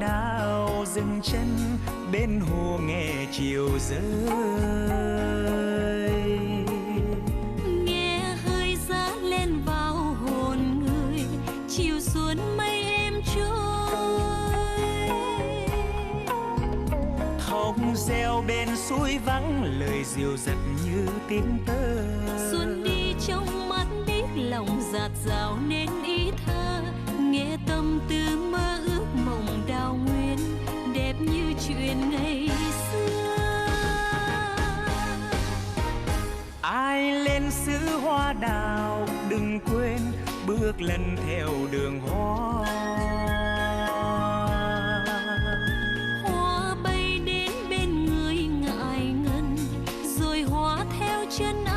đào dừng chân bên hồ nghe chiều rơi. Nghe hơi giá lên vào hồn người, chiều xuống mây êm trôi. Thông reo bên suối vắng lời dịu dặt như tiếng tơ. Xuân đi trong mắt biết lòng dạt dào nên ý thơ. Nghe tâm tư mơ ước mộng đào nguyên đẹp như chuyện ngày xưa. Ai lên xứ hoa đào đừng quên bước lần theo đường hoa. Hoa bay đến bên người ngại ngần rồi hóa theo chân ai.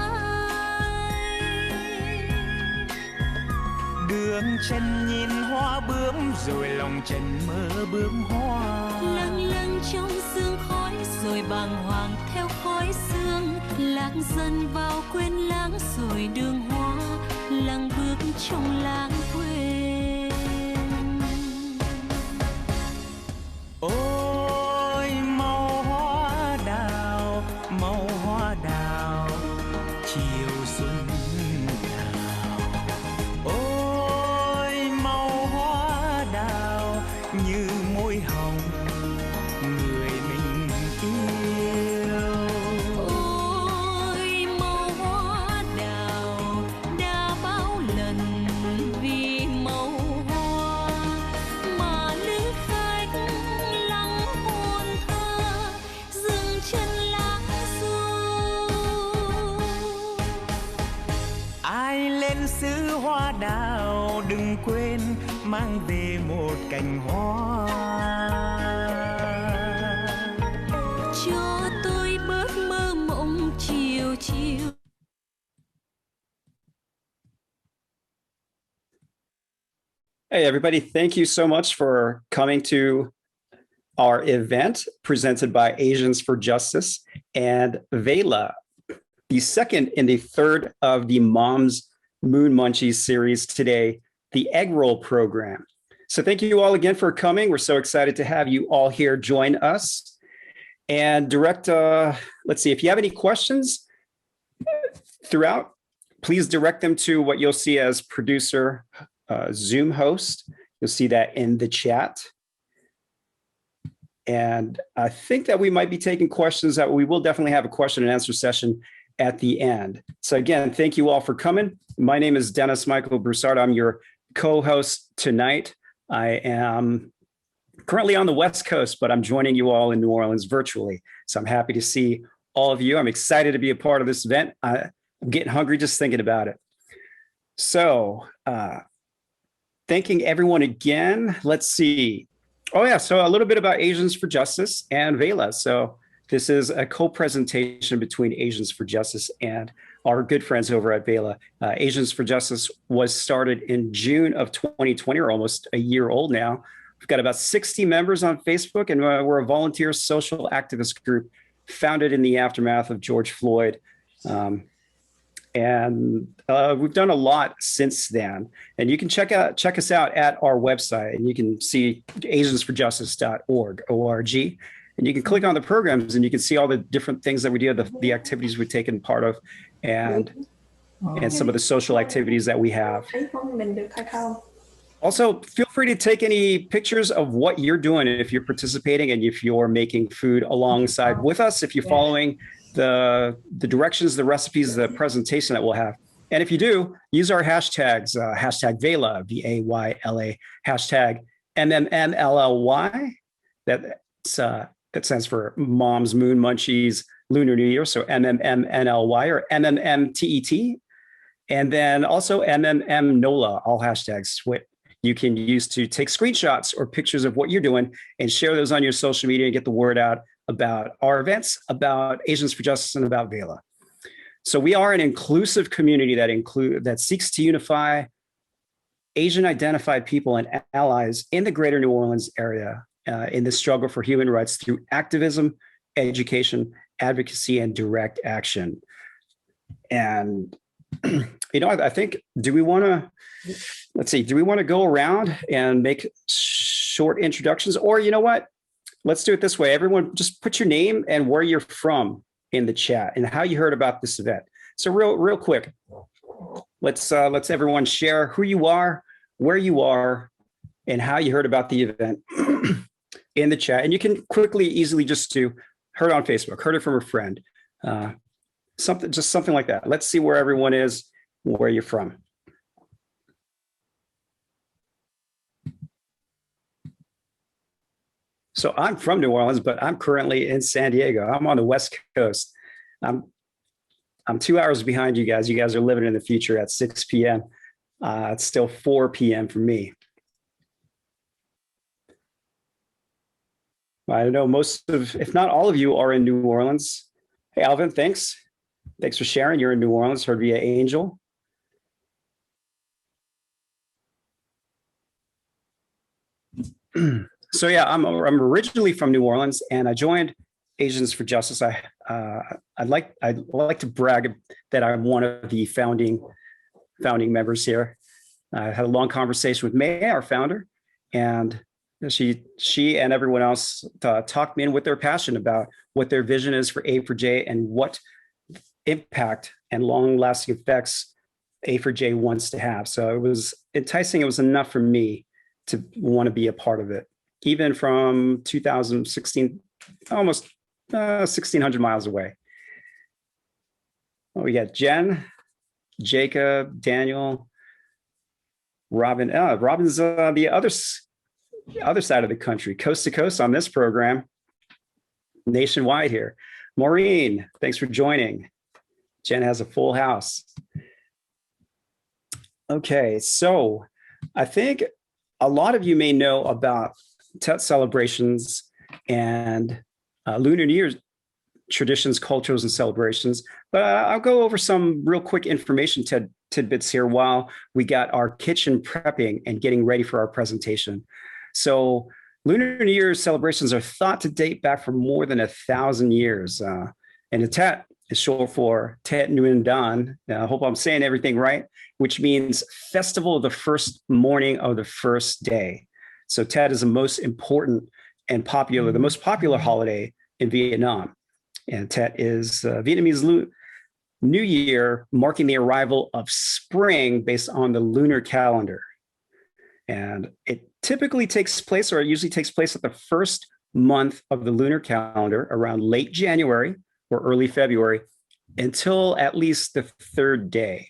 Đường chân nhìn hoa bướm rồi lòng trần mơ bướm hoa. Lâng lâng trong sương khói rồi bàng hoàng theo khói sương. Lạc dần vào quên lãng rồi đường hoa lặng bước trong lãng quên. Ôi màu hoa đào chiều xuân đào. Ôi màu hoa đào như môi hồng người mình yêu. Ôi màu hoa đào đã bao lần vì màu hoa mà lữ khách lắng hồn thơ dừng chân lãng du. Ai lên xứ hoa đào đừng quên mang về một cành hoa. Cho tôi bớt mơ mộng chiều chiều. Hey, everybody. Thank you so much for coming to our event presented by Asians for Justice and VAYLA, the second and the third of the Moon Munchies series today, the Egg Roll program. So thank you all again for coming. We're so excited to have you all here join us. And let's see, if you have any questions throughout, please direct them to what you'll see as producer Zoom host. You'll see that in the chat. And I think that we might be taking questions. That we will definitely have a question and answer session at the end. So again, thank you all for coming. My name is Dennis Michael Broussard. I'm your co-host tonight. I am currently on the West Coast, but I'm joining you all in New Orleans virtually. So I'm happy to see all of you. I'm excited to be a part of this event. I'm getting hungry just thinking about it. So thanking everyone again. Let's see. Oh yeah, so a little bit about Asians for Justice and VAYLA. So this is a co-presentation between Asians for Justice and our good friends over at VAYLA. Asians for Justice was started in June of 2020, or almost a year old now. We've got about 60 members on Facebook, and we're a volunteer social activist group founded in the aftermath of George Floyd. And we've done a lot since then. And you can check us out at our website, and you can see asiansforjustice.org, O-R-G. And you can click on the programs and you can see all the different things that we do, the activities we've taken part of, and some of the social activities that we have. Also, feel free to take any pictures of what you're doing if you're participating and if you're making food alongside with us, if you're following the directions, the recipes, the presentation that we'll have. And if you do, use our hashtags, hashtag VAYLA, V-A-Y-L-A, hashtag MMMLLY. That stands for Mom's Moon Munchies Lunar New Year. So MMMNLY or MMMTET. And then also MMMNOLA, all hashtags. What you can use to take screenshots or pictures of what you're doing and share those on your social media and get the word out about our events, about Asians for Justice, and about VAYLA. So we are an inclusive community that seeks to unify Asian identified people and allies in the greater New Orleans area in the struggle for human rights through activism, education, advocacy, and direct action. And, I think, do we want to go around and make short introductions, or you know what? Let's do it this way. Everyone just put your name and where you're from in the chat and how you heard about this event. So real quick, let's everyone share who you are, where you are, and how you heard about the event in the chat. And you can quickly, easily just do heard on Facebook, heard it from a friend, something like that. Let's see where everyone is, where you're from. So I'm from New Orleans, but I'm currently in San Diego. I'm on the West Coast. I'm 2 hours behind you guys. You guys are living in the future at 6 p.m. It's still 4 p.m. for me. I don't know, most of, if not all of you are in New Orleans. Hey, Alvin, thanks. Thanks for sharing. You're in New Orleans, heard via Angel. So yeah, I'm originally from New Orleans, and I joined Asians for Justice. I'd like to brag that I'm one of the founding members here. I had a long conversation with May, our founder, and she and everyone else talked me in with their passion about what their vision is for A4J and what impact and long-lasting effects A4J wants to have. So it was enticing. It was enough for me to want to be a part of it, even from 2016, almost 1,600 miles away. Oh, we got Jen, Jacob, Daniel, Robin. Robin's the other side of the country, coast to coast on this program, nationwide here. Maureen, thanks for joining. Jen has a full house. Okay, so I think a lot of you may know about Tet celebrations and Lunar New Year's traditions, cultures, and celebrations, but I'll go over some real quick information tidbits here while we got our kitchen prepping and getting ready for our presentation. So Lunar New Year's celebrations are thought to date back for more than 1,000 years. And the Tet is short for Tet Nguyen Dan. I hope I'm saying everything right, which means festival of the first morning of the first day. So Tet is the most important and popular, the most popular holiday in Vietnam. And Tet is Vietnamese New Year, marking the arrival of spring based on the lunar calendar. And it typically takes place, or it usually takes place at the first month of the lunar calendar around late January or early February until at least the third day.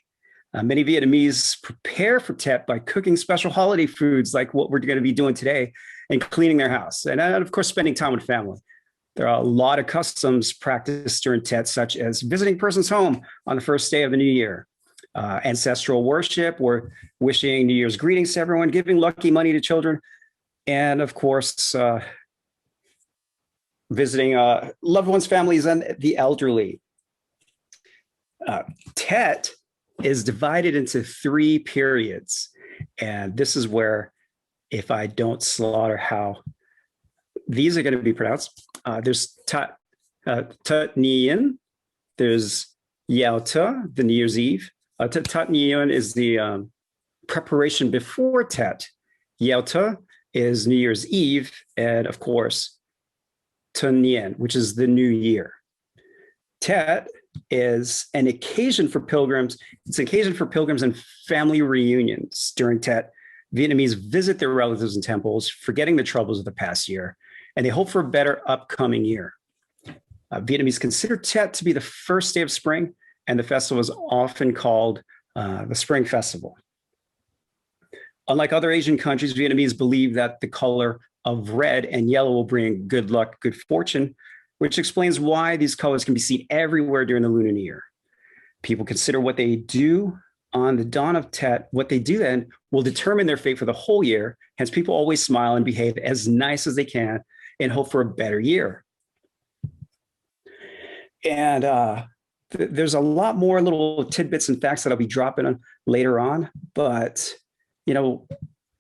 Many Vietnamese prepare for Tet by cooking special holiday foods like what we're going to be doing today and cleaning their house. And of course, spending time with family. There are a lot of customs practiced during Tet, such as visiting a person's home on the first day of the new year, ancestral worship, or wishing New Year's greetings to everyone, giving lucky money to children, and of course, visiting loved ones, families, and the elderly. Tet is divided into 3 periods, and this is where, if I don't slaughter how these are going to be pronounced, there's Tat Nien, there's Yalta, the New Year's Eve. Tat Nien is the preparation before Tet. Yalta is New Year's Eve, and of course, Tân Nien, which is the New Year. Tet is an occasion for pilgrims. It's an occasion for pilgrims and family reunions. During Tet, Vietnamese visit their relatives and temples, forgetting the troubles of the past year, and they hope for a better upcoming year. Vietnamese consider Tet to be the first day of spring, and the festival is often called the Spring Festival. Unlike other Asian countries, Vietnamese believe that the color of red and yellow will bring good luck, good fortune, which explains why these colors can be seen everywhere during the Lunar New Year. People consider what they do on the dawn of Tet, what they do then will determine their fate for the whole year. Hence, people always smile and behave as nice as they can and hope for a better year. And there's a lot more little tidbits and facts that I'll be dropping on later on. But, you know,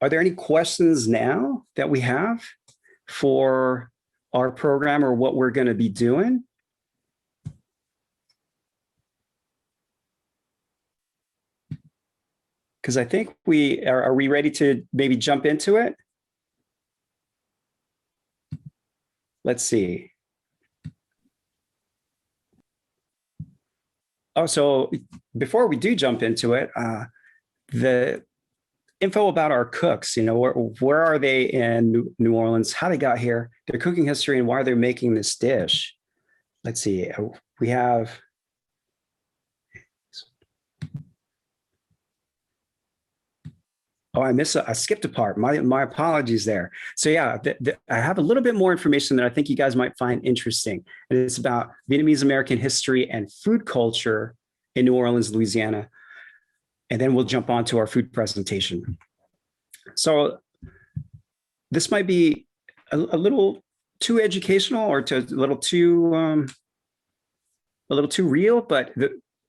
are there any questions now that we have for our program or what we're going to be doing? Because I think are we ready to maybe jump into it? let's see. Oh, so before we do jump into it, the info about our cooks, where are they in New Orleans, how they got here, their cooking history, and why they're making this dish. Let's see. We have. Oh, I skipped a part. My apologies there. So yeah, I have a little bit more information that I think you guys might find interesting. And it's about Vietnamese American history and food culture in New Orleans, Louisiana. And then we'll jump on to our food presentation. So this might be a little too educational or a little too real, but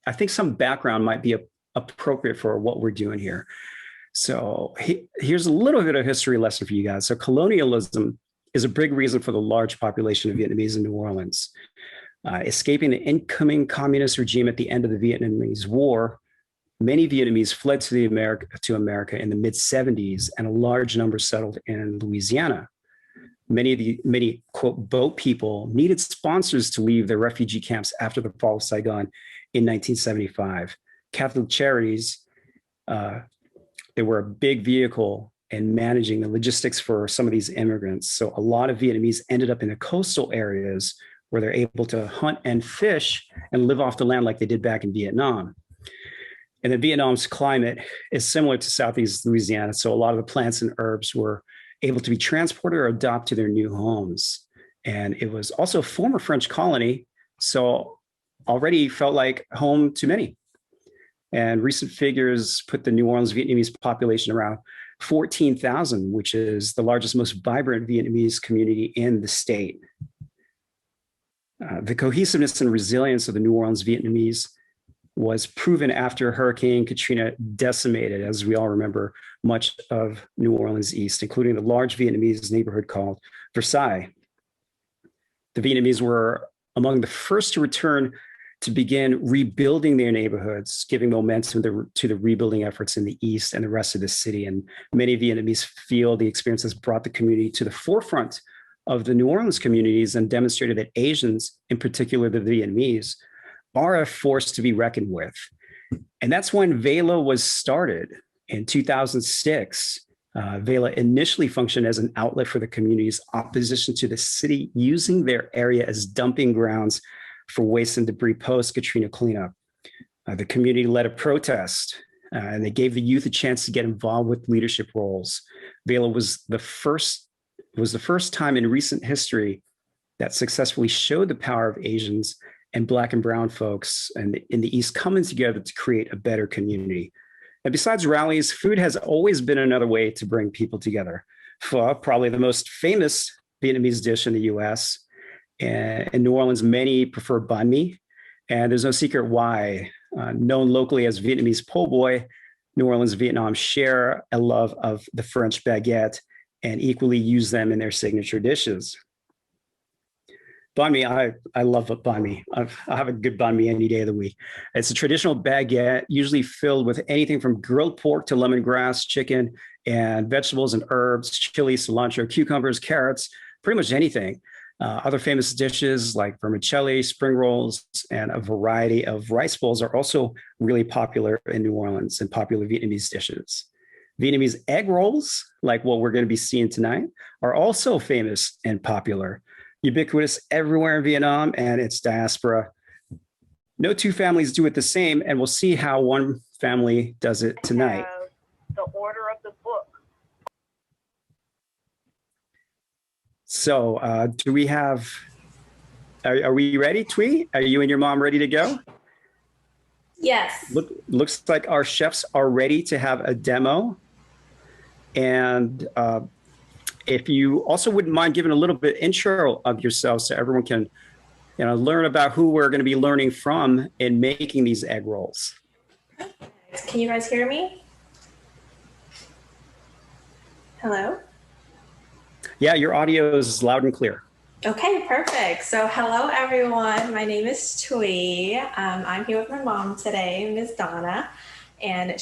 I think some background might be appropriate for what we're doing here. So here's a little bit of a history lesson for you guys. So colonialism is a big reason for the large population of Vietnamese in New Orleans. Escaping the incoming communist regime at the end of the Vietnamese War, many Vietnamese fled to America in the mid-70s, and a large number settled in Louisiana. Many quote boat people needed sponsors to leave their refugee camps after the fall of Saigon in 1975. Catholic Charities, they were a big vehicle in managing the logistics for some of these immigrants. So a lot of Vietnamese ended up in the coastal areas where they're able to hunt and fish and live off the land like they did back in Vietnam. And then Vietnam's climate is similar to Southeast Louisiana. So a lot of the plants and herbs were able to be transported or adopted to their new homes. And it was also a former French colony, so already felt like home to many. And recent figures put the New Orleans Vietnamese population around 14,000, which is the largest, most vibrant Vietnamese community in the state. The cohesiveness and resilience of the New Orleans Vietnamese was proven after Hurricane Katrina decimated, as we all remember, much of New Orleans East, including the large Vietnamese neighborhood called Versailles. The Vietnamese were among the first to return to begin rebuilding their neighborhoods, giving momentum to the rebuilding efforts in the East and the rest of the city. And many Vietnamese feel the experience has brought the community to the forefront of the New Orleans communities and demonstrated that Asians, in particular the Vietnamese, are a force to be reckoned with. And that's when VAYLA was started in 2006. VAYLA initially functioned as an outlet for the community's opposition to the city using their area as dumping grounds for waste and debris post-Katrina cleanup. The community led a protest, and they gave the youth a chance to get involved with leadership roles. VAYLA was the first time in recent history that successfully showed the power of Asians and Black and Brown folks and in the East coming together to create a better community. And besides rallies, food has always been another way to bring people together. Pho, probably the most famous Vietnamese dish in the US. And in New Orleans, many prefer banh mi, and there's no secret why. Known locally as Vietnamese po' boy, New Orleans, Vietnam share a love of the French baguette and equally use them in their signature dishes. Banh mi, I love banh mi. I have a good banh mi any day of the week. It's a traditional baguette, usually filled with anything from grilled pork to lemongrass, chicken, and vegetables and herbs, chili, cilantro, cucumbers, carrots, pretty much anything. Other famous dishes like vermicelli, spring rolls, and a variety of rice bowls are also really popular in New Orleans and popular Vietnamese dishes. Vietnamese egg rolls, like what we're going to be seeing tonight, are also famous and popular, ubiquitous everywhere in Vietnam and its diaspora. No two families do it the same, and we'll see how one family does it tonight. The order of the book. So do we have, are we ready, Thuy? Are you and your mom ready to go? Yes. Looks like our chefs are ready to have a demo. And if you also wouldn't mind giving a little bit intro of yourself so everyone can learn about who we're going to be learning from in making these egg rolls. Can you guys hear me? Hello? Yeah, your audio is loud and clear. Okay, perfect. So hello, everyone. My name is Thuy. I'm here with my mom today, Ms. Donna, and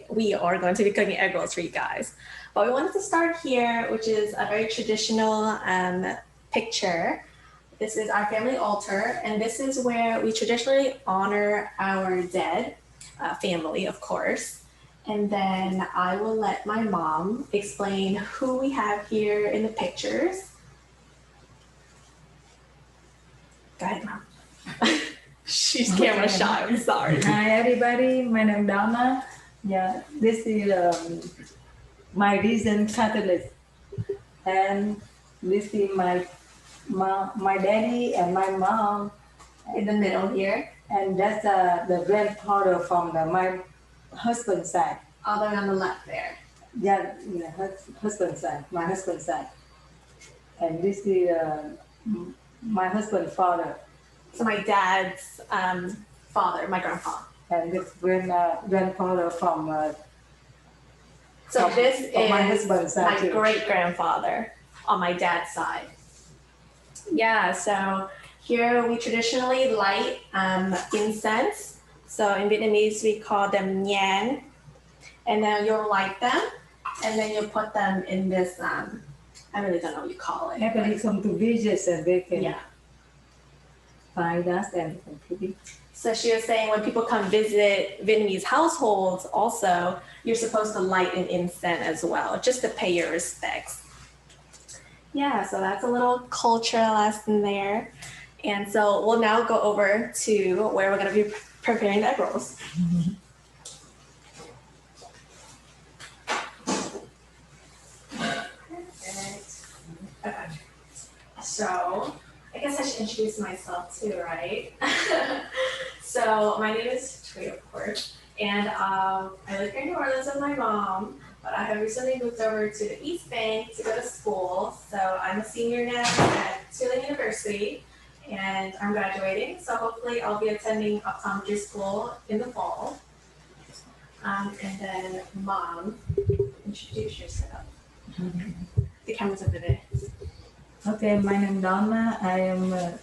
we are going to be cooking egg rolls for you guys. But we wanted to start here, which is a very traditional picture, this is our family altar, and this is where we traditionally honor our dead family, of course. And then I will let my mom explain who we have here in the pictures. Go ahead, Mom. She's camera shy, I'm sorry. Hi everybody, my name is Donna. Yeah, this is my recent Catholic. And this is my daddy and my mom. In the middle here. And that's the grandfather from my husband's side. All the way on the left there. Yeah, husband's side, my husband's side. And this is my husband's father. So my dad's father, my grandpa. And this grandfather from So this is my husband's side my too. great-grandfather on my dad's side. Yeah, so here we traditionally light incense. So in Vietnamese, we call them nhang. And then you'll light them, and then you put them in this, I really don't know what you call it. Everybody come to visit and they can Yeah. find us and put it. So she was saying when people come visit Vietnamese households also, you're supposed to light an incense as well, just to pay your respects. Yeah, so that's a little culture lesson there. And so we'll now go over to where we're gonna be preparing the egg rolls. Perfect. Okay. So I guess I should introduce myself too, right? So my name is Thuy, of course, and I live here in New Orleans with my mom, but I have recently moved over to the East Bank to go to school. So I'm a senior now at Tulane University, and I'm graduating. So hopefully I'll be attending optometry school in the fall. And then Mom, introduce yourself. The camera's over there. Okay, my name is Donna. I am a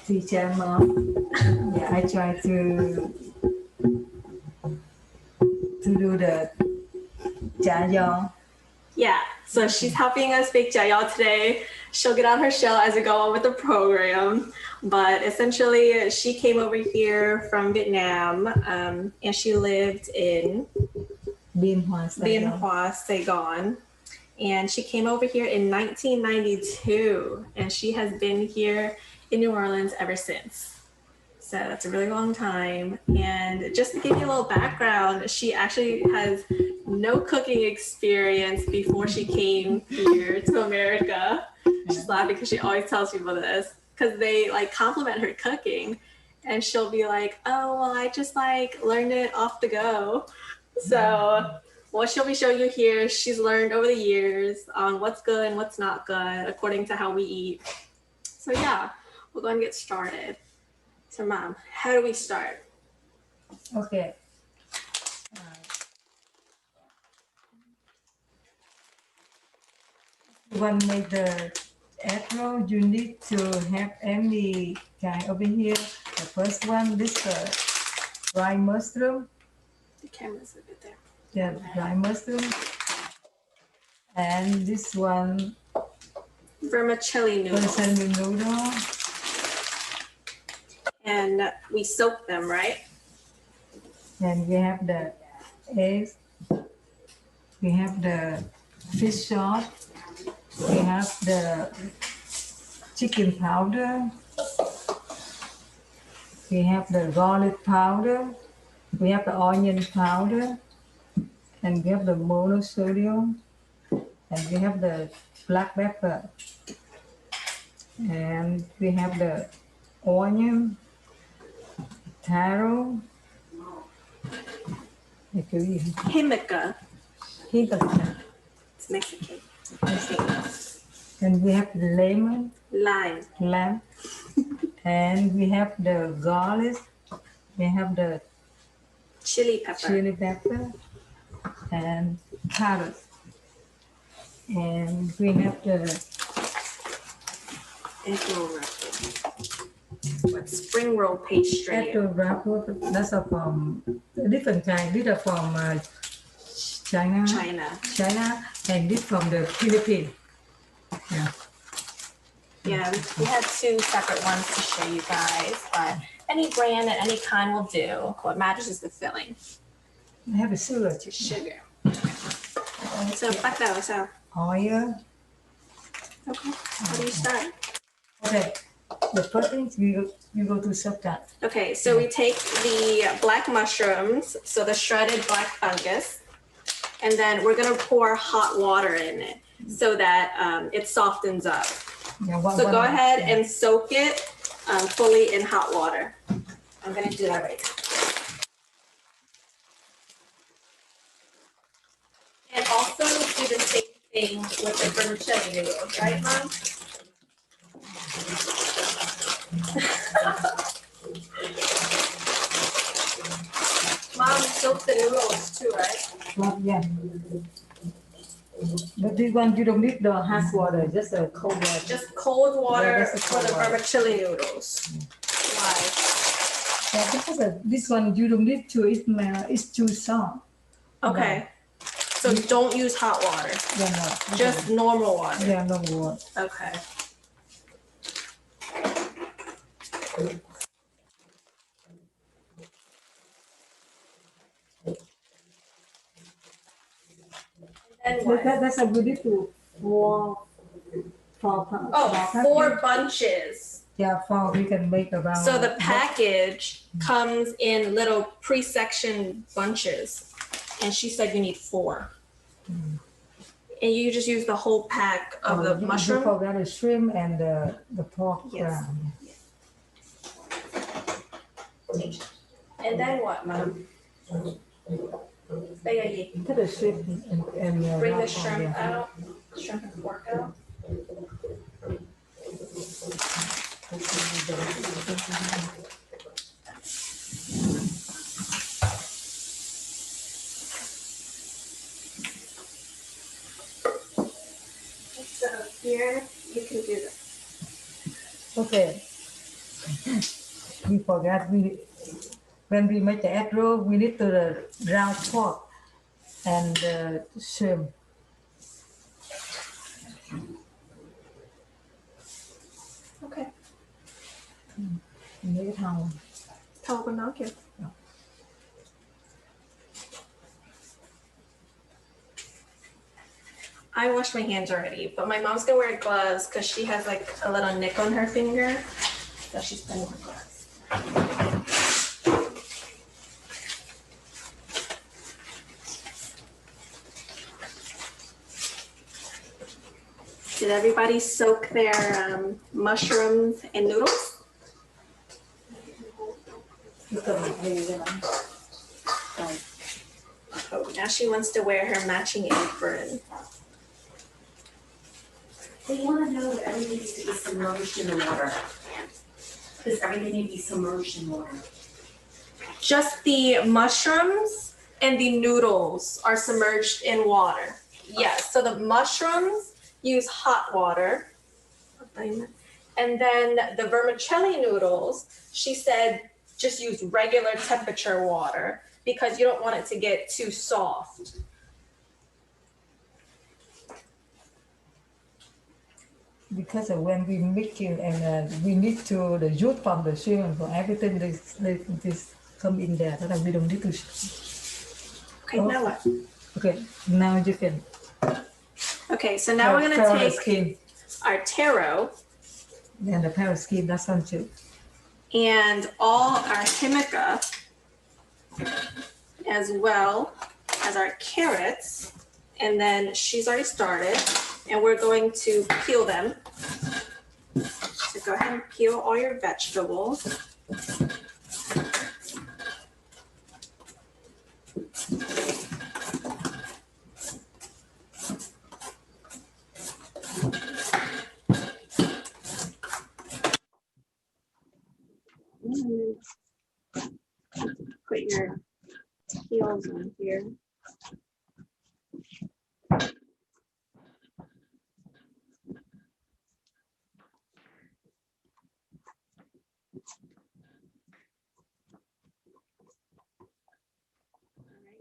teacher mom. Yeah, I try to do the cha yo. Yeah, so she's helping us bake jayao today. She'll get on her shell as we go on with the program. But essentially, she came over here from Vietnam, and she lived in Bien Hoa, Bien Hoa, Saigon. And she came over here in 1992, and she has been here in New Orleans ever since. So that's a really long time. And just to give you a little background, she actually has no cooking experience before she came here to America. She's laughing because she always tells people this, because they like compliment her cooking, and she'll be like, oh, well, I just like learned it off the go. So what she'll be showing you here, she's learned over the years on what's good and what's not good according to how we eat. So yeah, we'll go and get started. So Mom, how do we start? Okay. When make the egg roll, you need to have any kind over here. The first one, this dry mushroom. The camera's a bit there. Yeah, dry mushroom. And this one, Vermicelli noodles. vermicelli noodle. And we soak them, right? And we have the eggs. We have the fish sauce. We have the chicken powder. We have the garlic powder. We have the onion powder. And we have the monosodium. And we have the black pepper. And we have the onion, taro. Himika. It's Mexican. And we have the lemon, Lime. and we have the garlic. We have the Chili pepper. And carrot. And we have the Egg roll wrapper. What spring roll pastry? egg wrapper. That's from different kind. These are from China, China. and this from the Philippines. Yeah. Yeah, we had 2 separate ones to show you guys, but any brand and any kind will do. What matters is the filling. I have a sugar too. Sugar. So bắt đầu sao? Oil. Okay. How do you start? Okay. The first thing you go to soak that. Okay, so we take the black mushrooms, so the shredded black fungus, and then we're gonna pour hot water in it so that it softens up. Yeah, So go ahead and soak it fully in hot water. I'm gonna do that right now. And also do the same thing with the vermicelli noodles, right, Mom? Mom, soak the noodles too, right? Well, yeah. But this one you don't need the hot water, just a cold water. Just cold water Yeah, that's for the the cold water. vermicelli noodles. Why? Yeah, because this one you don't need to. It's too soft. Okay. So don't use hot water. Yeah, no. Just normal water. Yeah, no water. Okay. And what? That's a good to four. Oh, 4 bunches. Yeah, 4 we can make around. So the package comes in little pre-sectioned bunches. And she said you need 4. And you just use the whole pack of the mushroom? You forgot the shrimp and the pork. Yes. And then what, Mom? Put the shrimp and Bring the shrimp out, shrimp and pork out. So here you can do this. Okay. We forgot when we make the egg roll, we need to brown pork and shrimp. Okay. Nhớ thầu. Thầu con nó kìa. I washed my hands already, but my mom's gonna wear gloves because she has like a little nick on her finger. So she's putting on gloves. Did everybody soak their mushrooms and noodles? Oh, now she wants to wear her matching apron. They want to know that everything needs to be submerged in the water. Does everything need to be submerged in water? Just the mushrooms and the noodles are submerged in water. Yes, so the mushrooms use hot water. And then the vermicelli noodles, she said, just use regular temperature water because you don't want it to get too soft. Because when we mix it and we need to the juice from the shrimp and everything this come in there, so that we don't need to. Okay, now what? Okay, now you can. Okay, so now we're gonna take skin our taro and the parrot skin. That's one too. and all our himika, as well as our carrots. And then she's already started, and we're going to peel them. So go ahead and peel all your vegetables. Put your peels on here.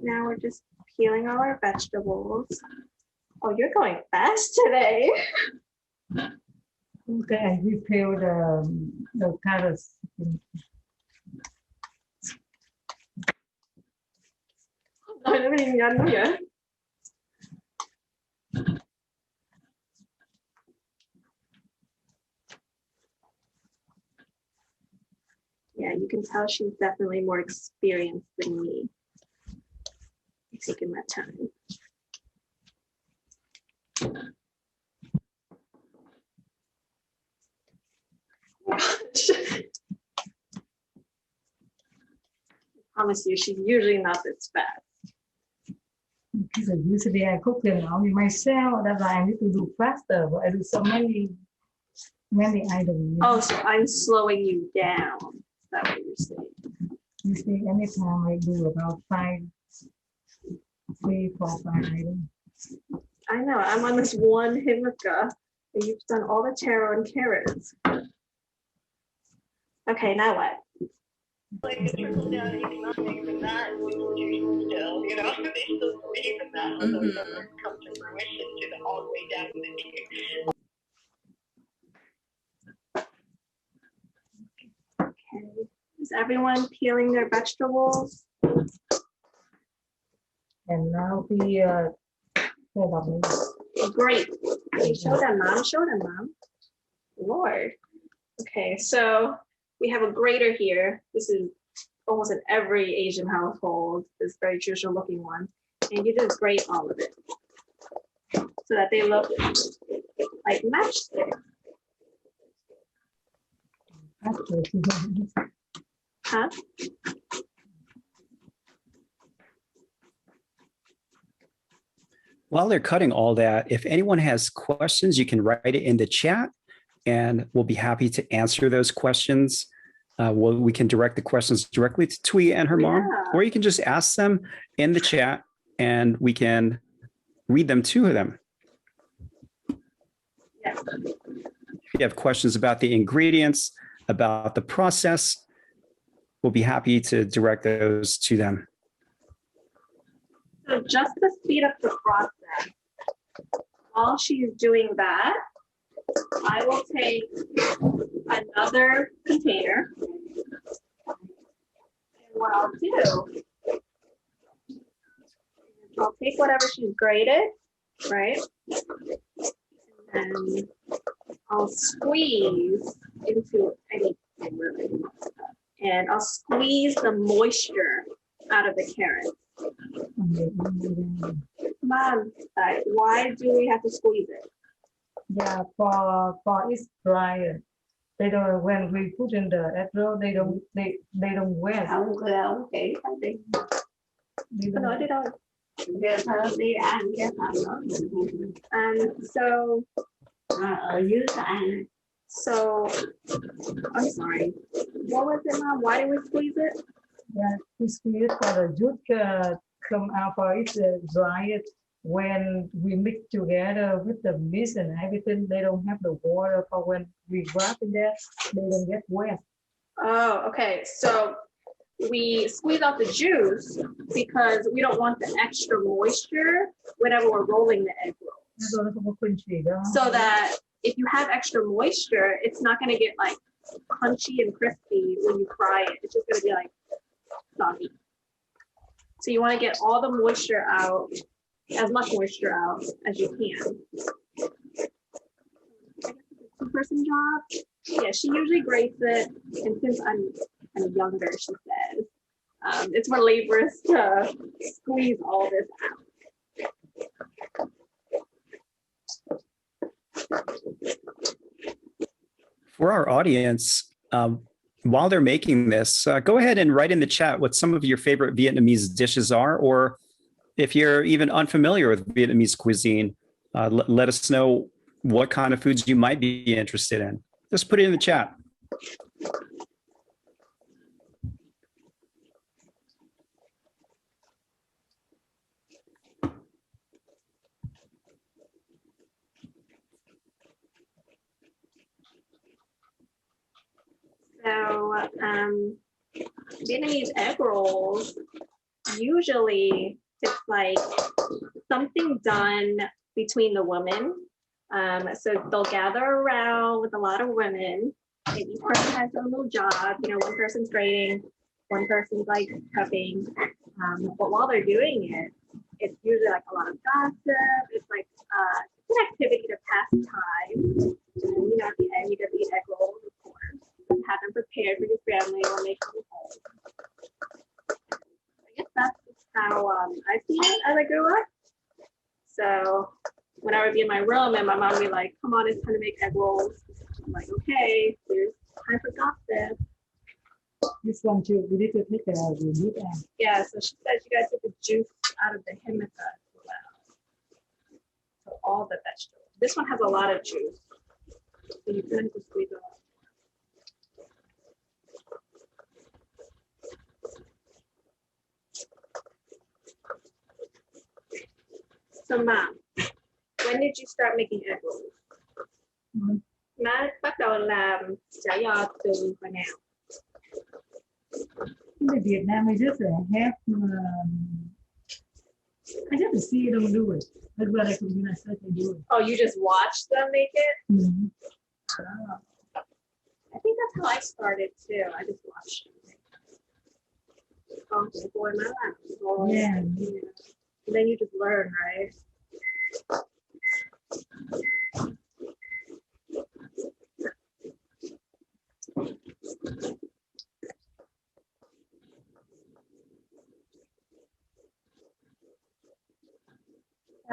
Now we're just peeling all our vegetables. Oh, you're going fast today. Okay, and we peel the carrots. Nói nó đi nhanh quá vậy. Yeah, you can tell she's definitely more experienced than me. Taking that time. I promise you, she's usually not this fast. Because usually I cook them only myself. That's why I need to do faster. But I do so many items. Oh, so I'm slowing you down. Is that what you're saying? Usually, anytime I do about 3, 4, 5 items. I know. I'm on this one himika, and you've done all the taro and carrots. Okay, now what? Like the trickle down economics and that still, you know, they still believe in that, although it doesn't come to fruition to the all the way down to the Okay. Is everyone peeling their vegetables? And now we Great. Okay, show them, Mom. Show them, Mom. Lord. Okay, so we have a grater here. This is almost in every Asian household, this very traditional looking one. And you just grate all of it so that they look like matchstick. Huh? While they're cutting all that, if anyone has questions, you can write it in the chat and we'll be happy to answer those questions. We can direct the questions directly to Thuy and her mom, or you can just ask them in the chat and we can read them to them. Yeah. If you have questions about the ingredients, about the process, we'll be happy to direct those to them. So just to speed up the process, while she's doing that, I will take another container. And what I'll do, I'll take whatever she's grated, right? And I'll squeeze into anything really. And I'll squeeze the moisture out of the carrot. Mom, why do we have to squeeze it? Yeah, for it's drier. They don't, when we put in the apron, they don't wet. Okay, No, they don't. And so I'm sorry. What was it, Mom? Why did we squeeze it? Yeah, we squeeze for the juice come out, for it's drier. When we mix together with the mix and everything, they don't have the water. For when we wrap in there, they don't get wet. Oh, okay. So we squeeze out the juice because we don't want the extra moisture whenever we're rolling the egg roll. So that if you have extra moisture, it's not going to get like crunchy and crispy when you fry it. It's just going to be like soggy. So you want to get all the moisture out, as much moisture out as you can. Two-person job. Yeah, she usually grates it, and since I'm younger, she says it's more laborious to squeeze all this out. For our audience, while they're making this, go ahead and write in the chat what some of your favorite Vietnamese dishes are, or if you're even unfamiliar with Vietnamese cuisine, let us know what kind of foods you might be interested in. Just put it in the chat. So Vietnamese egg rolls, usually it's like something done between the women So they'll gather around with a lot of women, and each person has their own little job. You know, one person's grading, one person's like prepping. But while they're doing it, it's usually like a lot of gossip. It's like it's an activity to pass time. And, you know, at the end, you get to eat egg rolls, of course. Have them prepared for your family or make them home. I guess that's how I seen it as I grew up. So when I would be in my room and my mom would be like, come on, it's time to make egg rolls. I'm like, okay, there's time for gossip. This one too, we need to take it out. Yeah, so she said you guys take the juice out of the himica as well. So all the vegetables. This one has a lot of juice. So you can just squeeze it out. So Mom, when did you start making egg rolls? Má bắt đầu làm chả giò từ hồi nào? In Vietnam, I just have, I just see them do it. That's what I can do it. Oh, you just watched them make it? Mm-hmm. Oh. I think that's how I started too. I just watched them. Yeah. And then you just learn, right?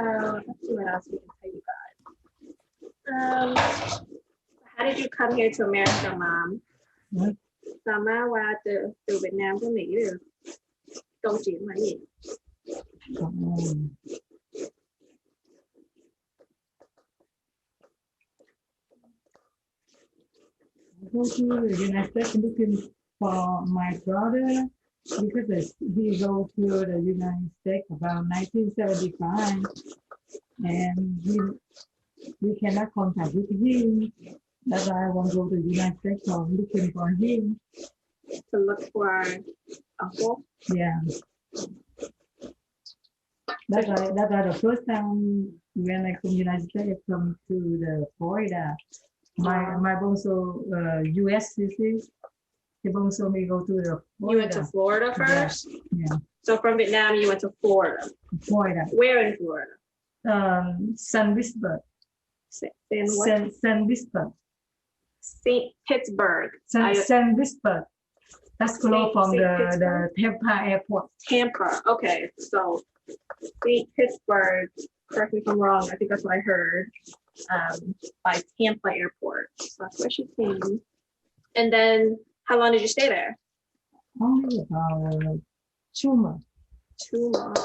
Let's see what else we can tell you guys. How did you come here to America, Mom? What? Sao má qua từ Việt Nam tới Mỹ được? Câu chuyện là gì? I go to the United States looking for my brother because he go to the United States about 1975 and we cannot contact with him. That's why I want to go to the United States for looking for him. To look for our uncle? Yeah. That's why the first time when I come to the United States, I come to the Florida. My bonso US citizens, the bonso me go to the Florida. You went to Florida first? Yeah. So from Vietnam, you went to Florida. Florida. Where in Florida? San Pittsburgh. San Pittsburgh. St. Pittsburgh. San Pittsburgh. That's close from the Tampa airport. Tampa. Okay. So St. Pittsburgh, correct me if I'm wrong, I think that's what I heard, by Tampa airport. So that's where she came. And then how long did you stay there? Only about 2 months. 2 months.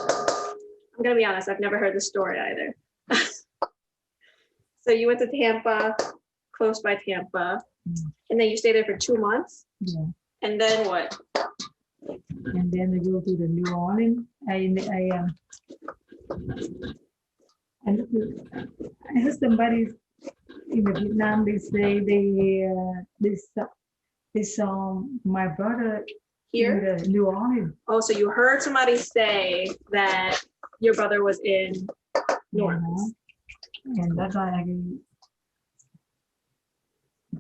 I'm gonna be honest, I've never heard the story either. So you went to Tampa, close by Tampa, and then you stayed there for 2 months? Yeah. And then what? And then I go to the New Orleans. I heard somebody in Vietnam. They say they saw my brother Here? in the New Orleans. Oh, so you heard somebody say that your brother was in New Orleans. And that's why I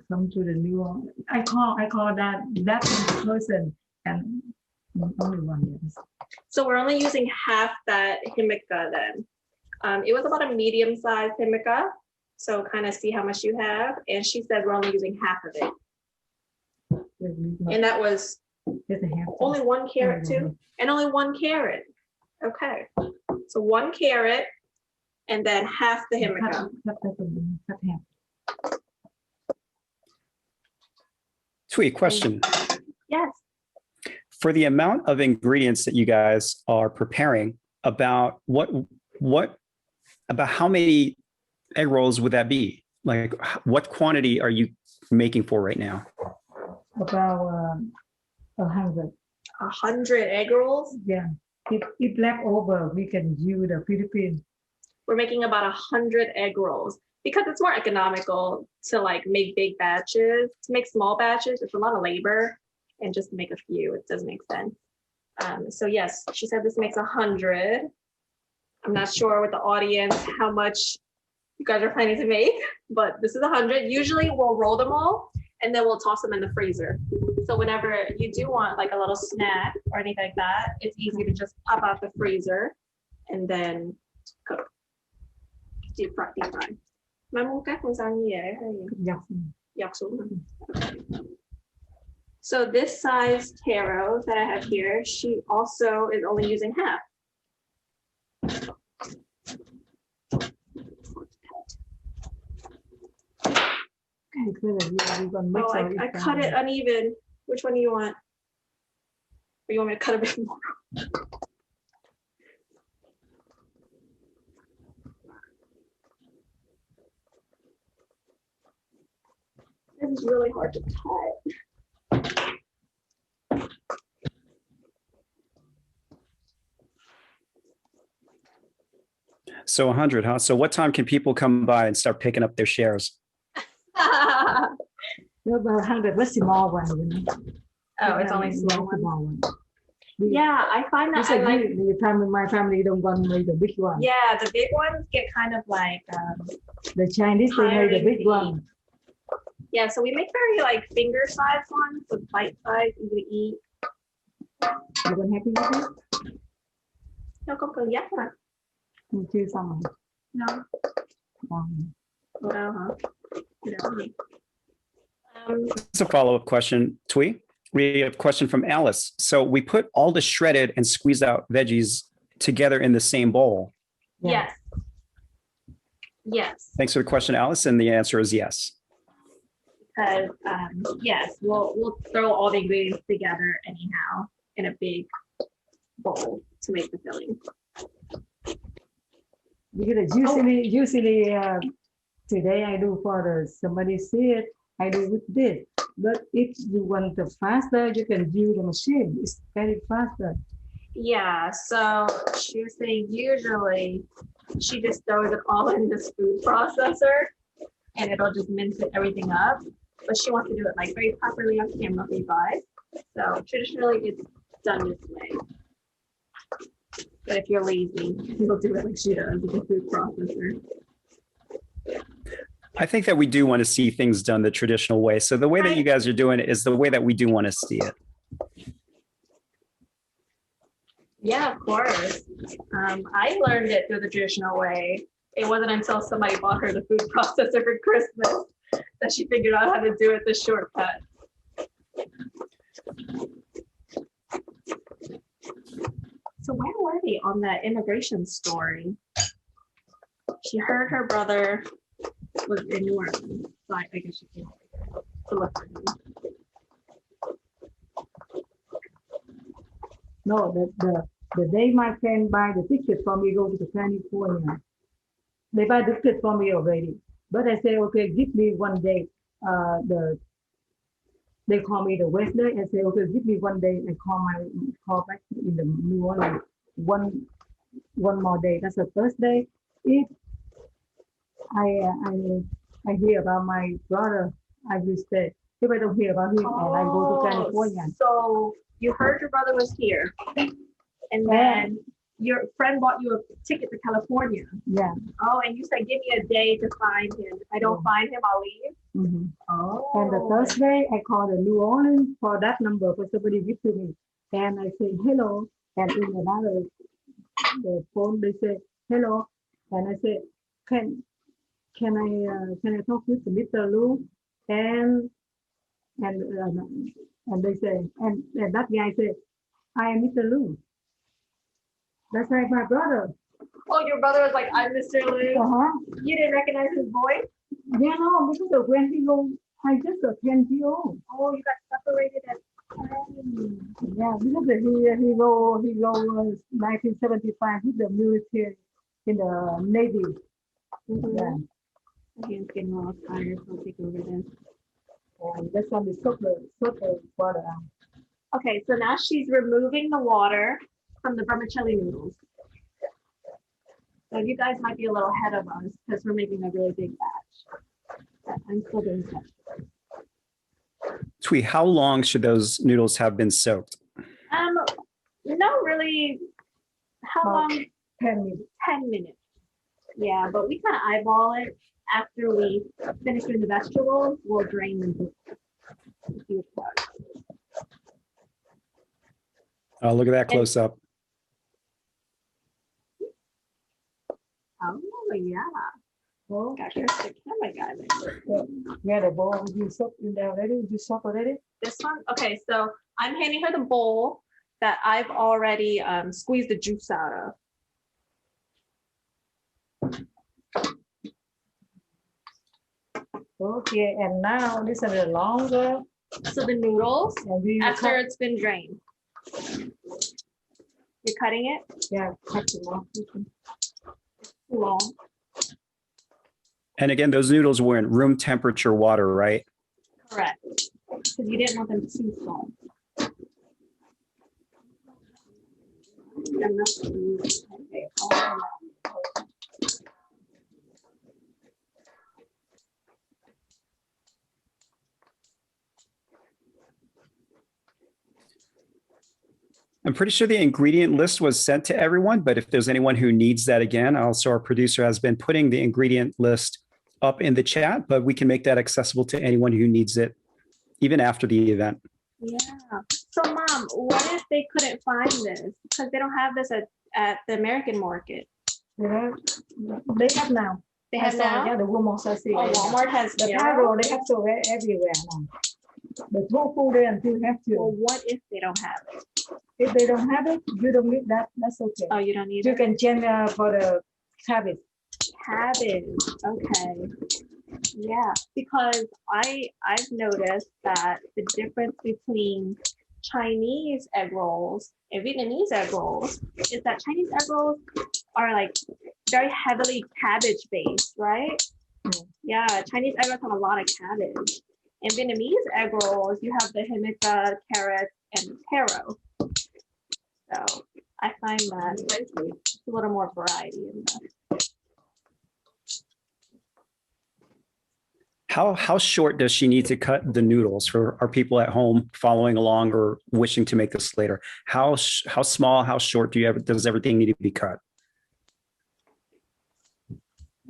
come to the New Orleans. I call that person and only one, yes. So we're only using half that himica then. It was about a medium-sized himica. So kind of see how much you have. And she said we're only using half of it. And that was only 1 carrot too? And only 1 carrot. Okay. So 1 carrot and then half the himica. Tweet question. Yes. For the amount of ingredients that you guys are preparing, about about how many egg rolls would that be? Like, what quantity are you making for right now? About 100. 100 egg rolls? Yeah. If left over, we can use the Philippines. We're making about 100 egg rolls because it's more economical to like make big batches. To make small batches, it's a lot of labor, and just to make a few, it doesn't make sense. So yes, she said this makes 100. I'm not sure with the audience how much you guys are planning to make, but this is 100. Usually we'll roll them all and then we'll toss them in the freezer. So whenever you do want like a little snack or anything like that, it's easy to just pop out the freezer and then cook. Deep fry. Mai muốn cắt con sao như vậy hay gì? Dọc xuống. So this size taro that I have here, she also is only using half. Oh, I cut it uneven. Which one do you want? Or you want me to cut a bit more? This is really hard to cut. So 100, huh? So what time can people come by and start picking up their shares? About 100, what's the small one? You know? Oh, it's only small one. Yeah, I find that I like. My family don't want to make the big one. Yeah, the big ones get kind of like. The Chinese they make the big one. Yeah, so we make very like finger-sized ones with bite size, easy to eat. You don't happy with it? No, không cần dắt mà. Chưa xong rồi. No. Đâu hả? It's a follow-up question, Thuy. We have a question from Alice. So we put all the shredded and squeezed out veggies together in the same bowl. Yes. Yes. Thanks for the question, Alice. And the answer is yes. Because yes, we'll throw all the ingredients together anyhow in a big bowl to make the filling. Because usually today I do for somebody see it, I do with this. But if you want the faster, you can use the machine. It's very faster. Yeah, so she was saying usually she just throws it all in this food processor and it'll just mince everything up. But she wants to do it like very properly on camera for you guys. So traditionally it's done this way. But if you're lazy, you'll do it like she does with the food processor. I think that we do want to see things done the traditional way. So the way that you guys are doing it is the way that we do want to see it. Yeah, of course. I learned it through the traditional way. It wasn't until somebody bought her the food processor for Christmas that she figured out how to do it the shortcut. So where were they on that immigration story? She heard her brother was in New Orleans, so I guess she came over here to look for him. No, the day my friend buy the ticket for me go to California, they buy the ticket for me already. But I say, okay, give me one day. They call me the Wednesday and say, okay, give me one day and call back in the New Orleans. One more day. That's the Thursday. If I hear about my brother, I will stay. If I don't hear about him, and I go to California. So you heard your brother was here, and then your friend bought you a ticket to California. Yeah. Oh, and you said, give me a day to find him. If I don't find him, I'll leave. Mm-hmm. Oh. And the Thursday, I call the New Orleans for that number for somebody give to me. And I say, hello. And in another the phone, they say, hello. And I say, can I talk with Mr. Lu? And they say, and that guy said, I am Mr. Lu. That's like my brother. Oh, your brother was like, I'm Mr. Lu. You didn't recognize his voice? Yeah, no, because when he go, I just a 10-year-old. Oh, you got separated at 10. Yeah, because he go 1975 with the military in the Navy. Mm-hmm. Yeah. He's getting a little tired, so I'll take over this. And this one is super water. Okay, so now she's removing the water from the vermicelli noodles. So you guys might be a little ahead of us because we're making a really big batch. But I'm still doing that. Thuy, how long should those noodles have been soaked? No, really. How long? 10 minutes. 10 minutes. Yeah, but we kind of eyeball it. After we finish doing the vegetables, we'll drain them. Oh, look at that close up. Oh, yeah. Oh, Gosh, here's the camera guy there. yeah, the bowl you soak in there already. You soak already. This one? Okay, so I'm handing her the bowl that I've already squeezed the juice out of. Okay, and now this is the longer. So the noodles, And we after cut, it's been drained. You're cutting it yeah, cut them off. too long. And again, those noodles were in room temperature water, right? Correct. Because you didn't want them too small. I'm pretty sure the ingredient list was sent to everyone, but if there's anyone who needs that again, also our producer has been putting the ingredient list up in the chat, but we can make that accessible to anyone who needs it, even after the event. Yeah. So Mom, what if they couldn't find this? Because they don't have this at the American market. Yeah, they have now. They have I saw, now? Yeah, the Walmart I see. Oh, Walmart has The zero? Paro, they have so everywhere now. The tofu they until have Well, to. what if they don't have it? If they don't have it, you don't need that. That's okay. Oh, you don't need You it? can change for the cabbage. Cabbage. Okay. Yeah, because I've noticed that the difference between Chinese egg rolls and Vietnamese egg rolls is that Chinese egg rolls are like very heavily cabbage based, right? Yeah, Chinese egg rolls have a lot of cabbage. In Vietnamese egg rolls, you have the himika, carrot, and taro. So I find that it's a little more variety in that. How short does she need to cut the noodles for our people at home following along or wishing to make this later? How small, how short does everything need to be cut?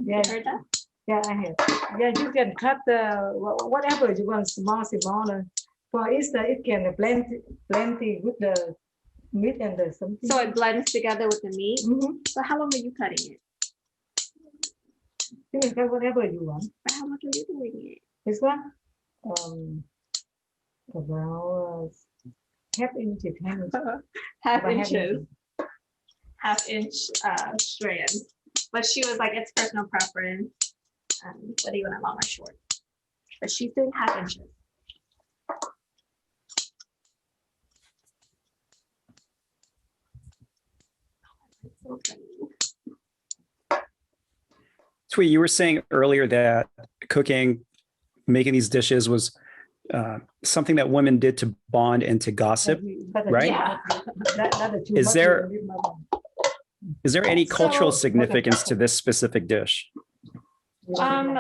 Yeah, You heard that? yeah, I have. Yeah, you can cut whatever you want, smaller. For Easter, it can plenty with the meat and the something. So it blends together with the meat. So how long are you cutting it? You can cut whatever you want. Or how much are you doing it? This one, about half inch. Half About inches. Half-inch strands. But she was like, it's personal preference. Whether you want it long or short. But she's doing half inches. So funny. Thuy, you were saying earlier that cooking, making these dishes was something that women did to bond and to gossip, right? Yeah. Is there any cultural significance to this specific dish? I'm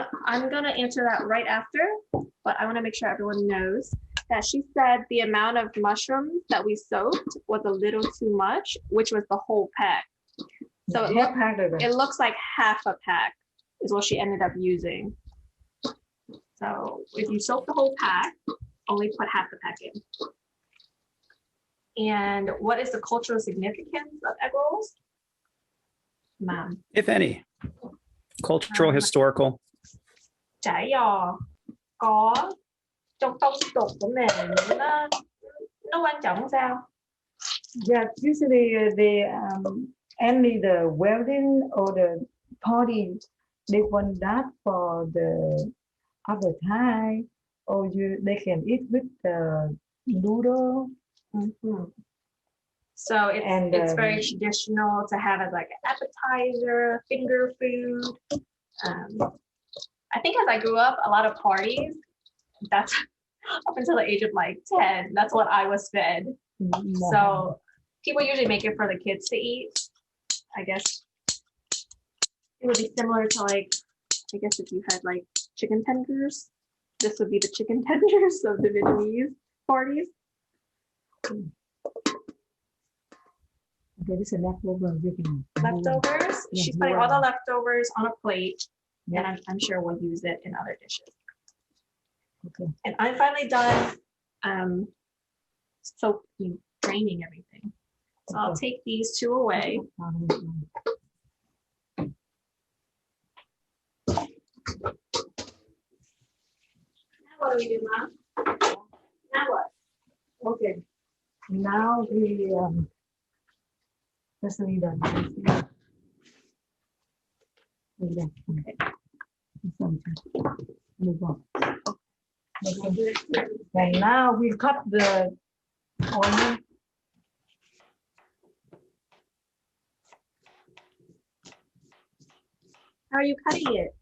gonna answer that right after, but I want to make sure everyone knows that she said the amount of mushrooms that we soaked was a little too much, which was the whole pack. So it looks like half a pack is what she ended up using. So if you soak the whole pack, only put half the pack in. And what is the cultural significance of egg rolls? Ma'am. If any, cultural, historical. Chả giò có trong phong tục của mình nó quan trọng sao? Yeah, usually only the wedding or the party, they want that for the other time, or they can eat with the noodle. So it's very traditional to have as like an appetizer, finger food. I think as I grew up, a lot of parties, that's up until the age of like 10, that's what I was fed. So people usually make it for the kids to eat. I guess it would be similar to like, I guess if you had like chicken tenders, this would be the chicken tenders of the Vietnamese parties. Okay, this is leftover. Leftovers. Yeah, She's putting all the leftovers on a plate, Yeah. and I'm sure we'll use it in other dishes. Okay. And I'm finally done draining everything. So I'll take these two away. Now what do we do, Mom? Now what? Okay. Now we just need a move on. Okay. And now we cut the onion. How are you cutting it?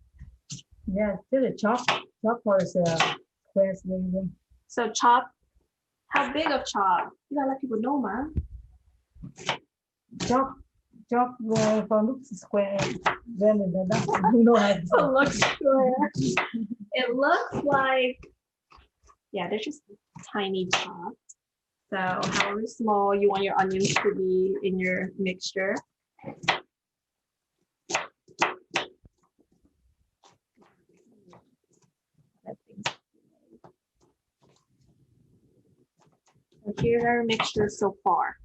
Yeah, just a chop for the squares. So chop. How big of chop? You gotta let people know, Mom. Chop for looks square. Then you know how It looks square. It looks like, yeah, they're just tiny chops. So however small you want your onions to be in your mixture. So here's our mixture so far.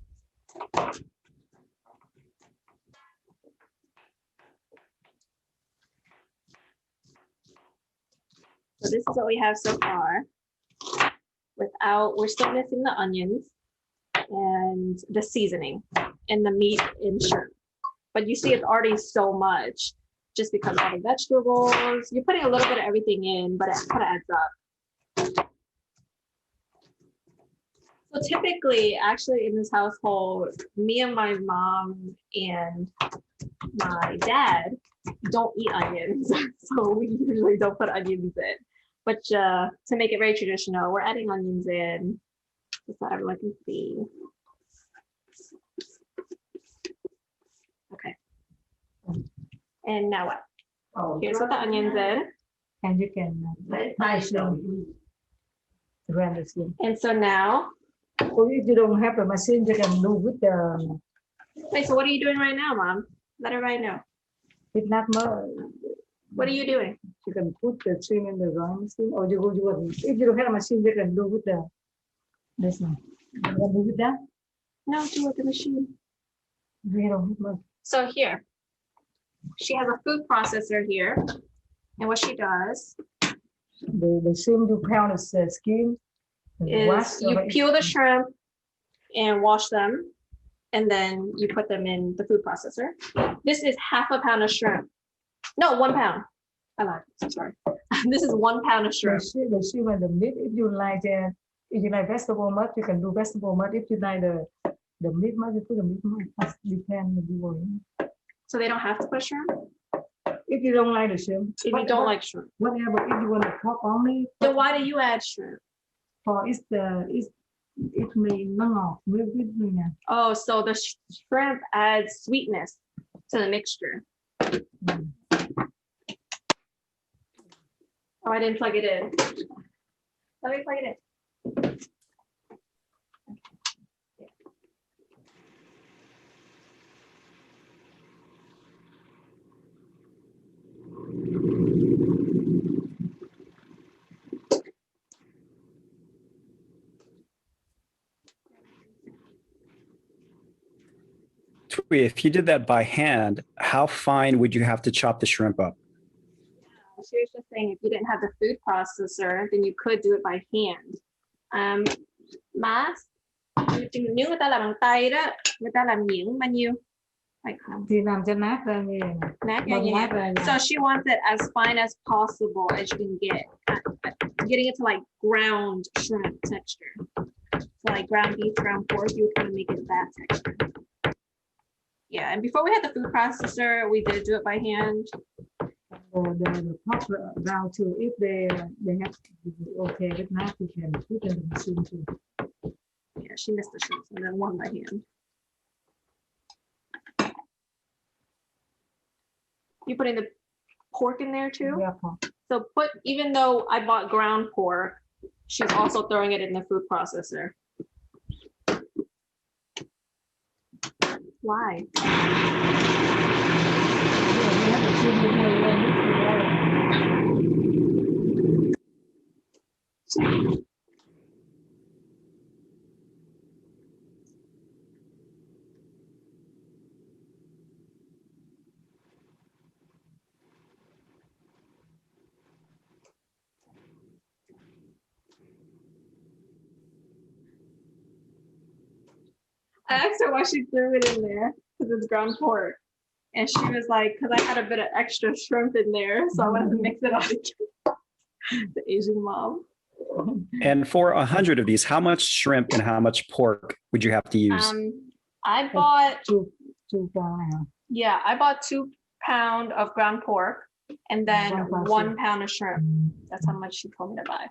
So this is what we have so far. We're still missing the onions and the seasoning and the meat and shrimp. But you see it's already so much just because all the vegetables, you're putting a little bit of everything in, but it kind of adds up. So typically, actually in this household, me and my mom and my dad don't eat onions. So we usually don't put onions in. But to make it very traditional, we're adding onions in just so everyone can see. Okay. And now what? Here's what the onions in. And you can nice And so now, or if you don't have a machine, you can do with the. Wait, so what are you doing right now, Mom? Let everybody know. It's not more. What are you doing? You can put the shrimp in the drawing machine, or you if you don't have a machine, you can do with the this one. You can do with that. No, do with the machine. We don't have. So here, she has a food processor here, and what she does The shrimp you pound the skin. Is you peel the shrimp and wash them, and then you put them in the food processor. This is half a pound of shrimp. No, 1 pound. I lied. I'm sorry. This is 1 pound of shrimp. The shrimp and the meat. If you like vegetable mud, you can do vegetable mud. If you like the meat mud, you put the meat mud. That's depend. So they don't have to put shrimp? If you don't like the shrimp. If you don't like shrimp. Whatever. If you want to pork only. Then why do you add shrimp? For it may not with me now. Oh, so the shrimp adds sweetness to the mixture. Oh, I didn't plug it in. Let me plug it in. Thuy, if you did that by hand, how fine would you have to chop the shrimp up? She was just saying if you didn't have the food processor, then you could do it by hand. Má, nếu người ta làm bằng tay đó, người ta làm nhuyễn bao nhiêu? Thì làm cho nát ra như này. Nát ra như này. So she wants it as fine as possible as you can get, getting it to like ground shrimp texture. So like ground beef, ground pork, you would kind of make it that texture. Yeah, and before we had the food processor, we did do it by hand. The pork ground too. If they have okay with that, we can put in the machine too. Yeah, she missed the shrimp, and then one by hand. You putting the pork in there too? Yeah, pork. So even though I bought ground pork, she's also throwing it in the food processor. Why? I asked her why she threw it in there because it's ground pork. And she was like, because I had a bit of extra shrimp in there, so I wanted to mix it all together. The Asian mom. And for 100 of these, how much shrimp and how much pork would you have to use? I bought, two I bought 2 pounds of ground pork and then 1 pound of shrimp. That's how much she told me to buy.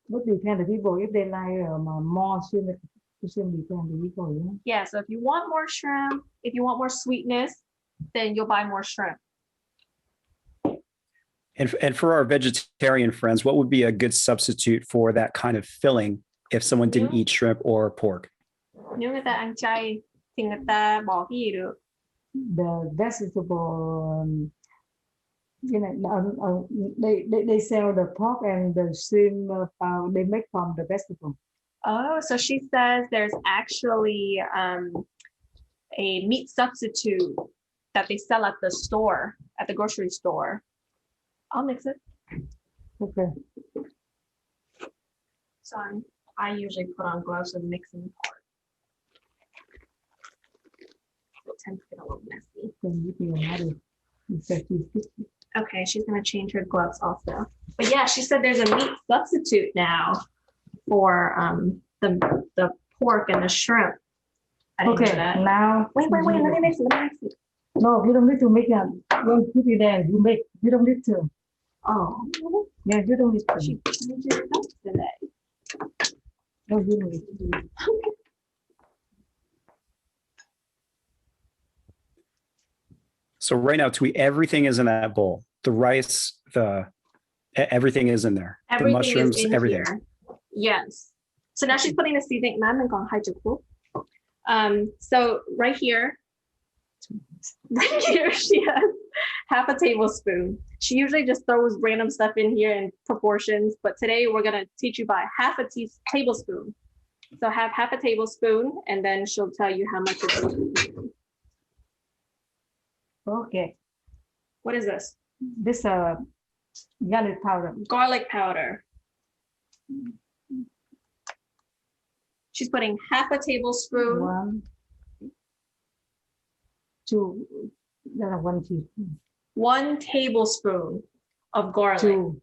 What depend the people if they like more shrimp depend the people. Yeah, so if you want more shrimp, if you want more sweetness, then you'll buy more shrimp. And for our vegetarian friends, what would be a good substitute for that kind of filling if someone didn't eat shrimp or pork? Nếu người ta ăn chay thì người ta bỏ cái gì được? The vegetable, they sell the pork and the shrimp. They make from the vegetable. Oh, so she says there's actually a meat substitute that they sell at the store, at the grocery store. I'll mix it. Okay. So I usually put on gloves with mixing part. It tends to get a little messy. Okay, she's gonna change her gloves also. But yeah, she said there's a meat substitute now for the pork and the shrimp. I didn't know that. Now wait, let me mix it. No, you don't need to make that. When put it there, you make. You don't need to. Oh, yeah, you don't need to. She changed her gloves today. No, you don't need to. Okay. So right now, Thuy, everything is in that bowl. The rice, everything is in there. Everything the mushrooms, is in everything. Here. Yes. So now she's putting the seasoning. So right here she has half a tablespoon. She usually just throws random stuff in here in proportions, but today we're gonna teach you by half a tablespoon. So have half a tablespoon, and then she'll tell you how much it is. Okay. What is this? This garlic powder. Garlic powder. She's putting half a tablespoon. 1, 2, 1 teaspoon. 1 tablespoon of garlic. 2.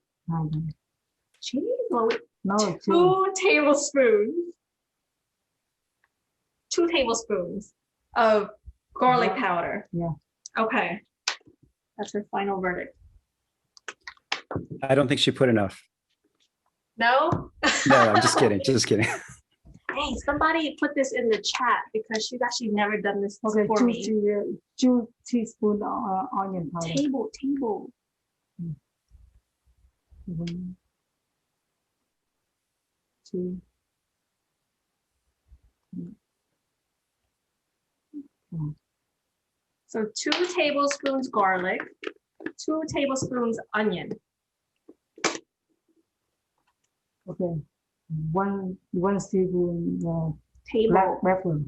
Jeez, well, No, 2 tablespoons. 2 tablespoons of garlic powder. Yeah. Okay. That's her final verdict. I don't think she put enough. No? No, I'm just kidding. Just kidding. Hey, somebody put this in the chat because she's actually never done this Okay, for me. 2 teaspoons onion powder. Table. 1, 2. So 2 tablespoons garlic, 2 tablespoons onion. Okay. 1 teaspoon Table. black pepper.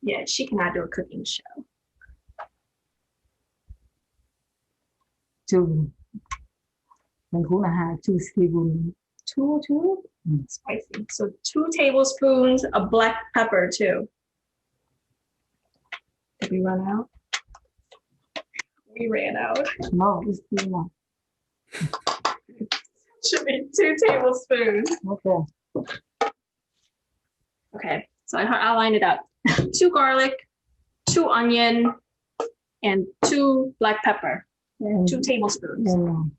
Yeah, she cannot do a cooking show. 2. Mình cũng là 2 teaspoon. 2? Spicy. So 2 tablespoons of black pepper too. Did we run out? We ran out. No, it's too much. Should be 2 tablespoons. Okay. Okay, so I'll line it up. 2 garlic, 2 onion, and 2 black pepper. And, 2 tablespoons. And,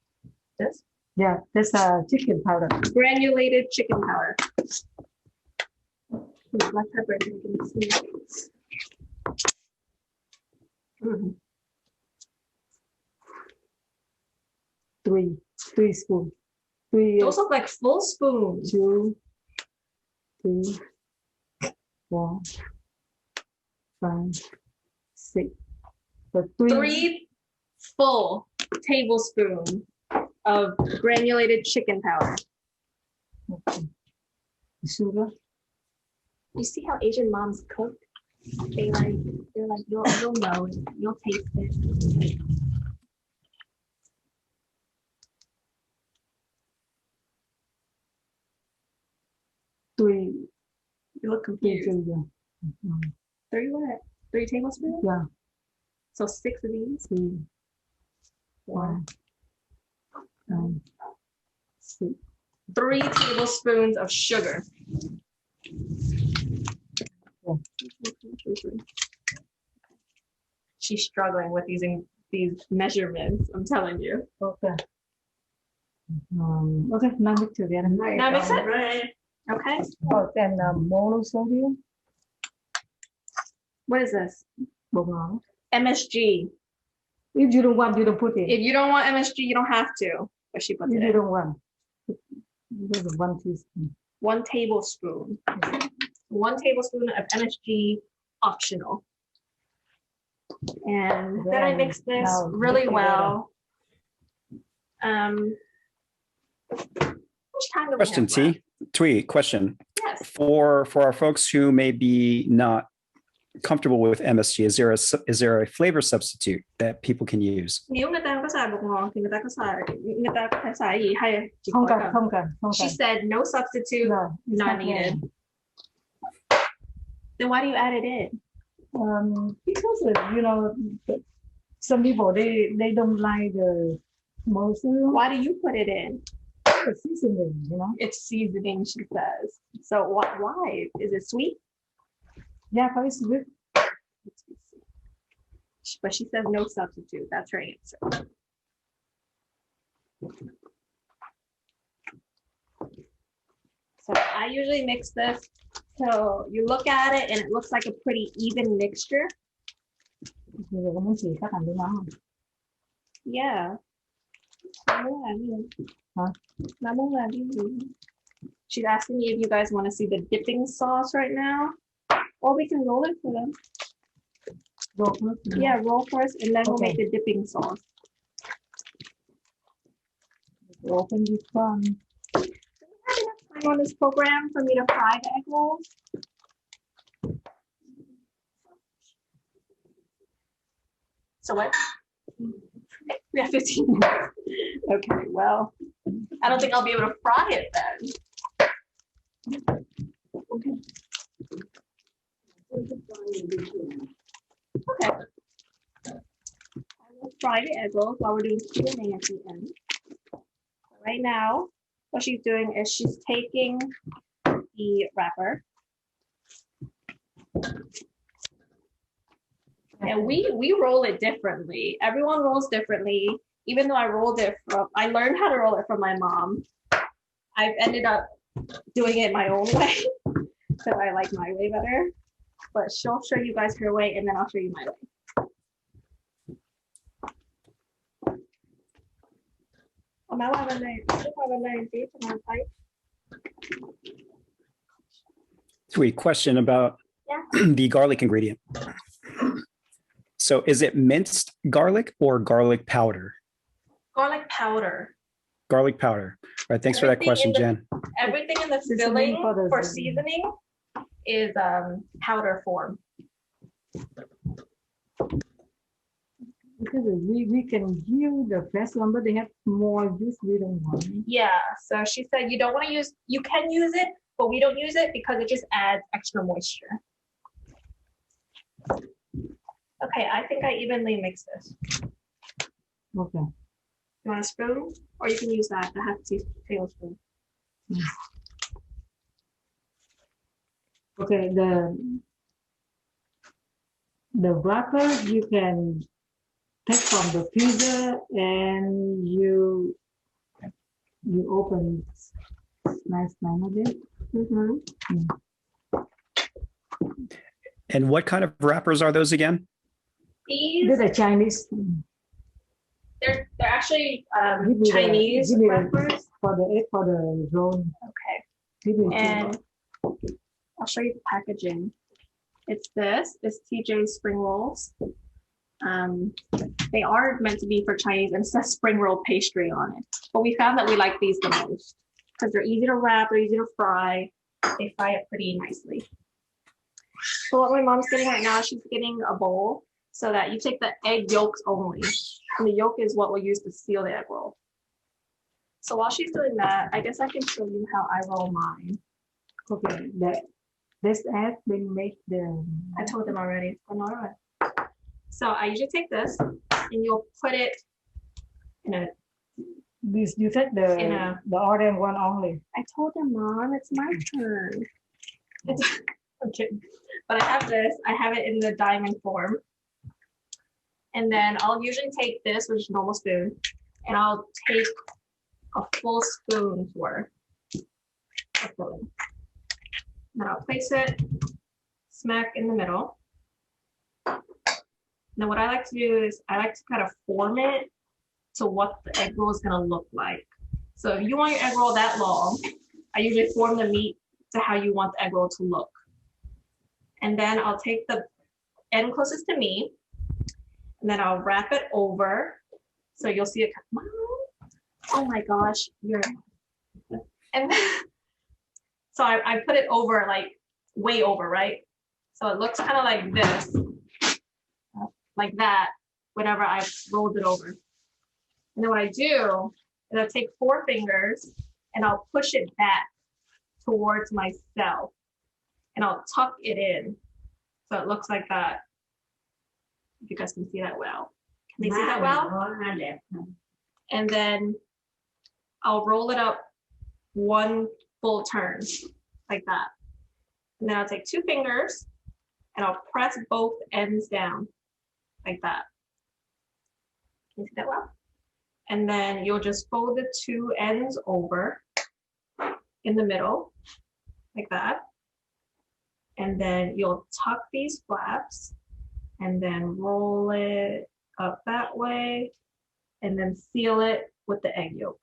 This? yeah, that's chicken powder. Granulated chicken powder. Black pepper. You can see. Mm. 3 spoons. 3. Those look like full spoons. 2, 3, 4, 5, 6. So 3 full tablespoons of granulated chicken powder. Okay. Sugar. You see how Asian moms cook? They're like you'll know it, you'll taste it. 3. You look confused. Mhm. 3 what? 3 tablespoons? Yeah. So 6 of these? 3, 4, 5, 6. 3 tablespoons of sugar. Yeah. She's struggling with using these measurements, I'm telling you. Okay. Okay, now mix together. Now mix it. Okay. Oh, then monosodium. What is this? Bột ngọt. MSG. If you don't want, you don't put it. If you don't want MSG, you don't have to. But she puts If it you in. don't want, just 1 teaspoon. 1 tablespoon. 1 tablespoon of MSG, optional. And then I mix this Now really mix well. Which time do we Question, have left? Thuy, question. Yes. For our folks who may be not comfortable with MSG, is there a flavor substitute that people can use? Nếu người ta có xài bột ngọt thì người ta có thể xài gì hay chỉ Không có cần, không cần, không She cần. said no substitute, No, it's not not needed. Then why do you add it in? Because you know, some people they don't like the most. Why do you put it in? The seasoning, you know. It's seasoning, she says. So why? Is it sweet? Yeah, but it's good. But she says no substitute. That's her answer. So I usually mix this. So you look at it and it looks like a pretty even mixture. Bây giờ có muốn chỉ các bạn với nó không? Yeah. She's asking me if you guys want to see the dipping sauce right now. Or we can roll it for them. Roll first. Yeah, roll first and then we'll Okay. make the dipping sauce. Open this one. Do we have enough time on this program for me to fry the egg rolls? So what? We have 15 minutes. Okay, well, I don't think I'll be able to fry it then. Okay. Okay. I will fry the egg rolls while we're doing Q&A at the end. Right now, what she's doing is she's taking the wrapper. And we roll it differently. Everyone rolls differently. Even though I learned how to roll it from my mom. I've ended up doing it my own way because I like my way better. But she'll show you guys her way and then I'll show you my way. Sweet question about the garlic ingredient. So is it minced garlic or garlic powder? Garlic powder. Garlic powder. All right, thanks for that question, Jen. Everything in the Seasoning filling powder. for seasoning is powder form. Because we can use the fresh one, but they have more juice. We don't want. Yeah, so she said you don't want to use, you can use it, but we don't use it because it just adds extra moisture. Okay, I think I evenly mix this. Okay. You want a spoon? Or you can use that, the half tablespoon. Okay, the wrapper you can take from the freezer and you open nice of it. And what kind of wrappers are those again? These, These are Chinese. they're actually Give me Chinese give me wrappers. for the egg for the roll. Okay, Give me and I'll show you the packaging. It's TJ's spring rolls. They are meant to be for Chinese and it says spring roll pastry on it. But we found that we like these the most because they're easy to wrap, they're easy to fry. They fry it pretty nicely. So what my mom's getting right now, she's getting a bowl so that you take the egg yolks only. And the yolk is what we'll use to seal the egg roll. So while she's doing that, I guess I can show you how I roll mine. Okay, this egg been made the. I told them already. I'm not right. So I usually take this and you'll put it in a. This you take the orange one only. I told them, Mom, it's my turn. Okay, but I have this. I have it in the diamond form, and then I'll usually take this, which is a normal spoon, and I'll take a full spoon's worth of filling. Then I'll place it smack in the middle. Now what I like to do is I like to kind of form it to what the egg roll is going to look like. So if you want your egg roll that long, I usually form the meat to how you want the egg roll to look. And then I'll take the end closest to me, and then I'll wrap it over. So you'll see it. Oh my gosh, and so I put it over, like way over, right? So it looks kind of like this, like that, whenever I rolled it over. And then what I do is I take 4 fingers and I'll push it back towards myself and I'll tuck it in. So it looks like that. If you guys can see that well. Can they see that well? And then I'll roll it up 1 full turn like that. And then I'll take 2 fingers and I'll press both ends down like that. Can you see that well? And then you'll just fold the 2 ends over in the middle like that. And then you'll tuck these flaps and then roll it up that way and then seal it with the egg yolk.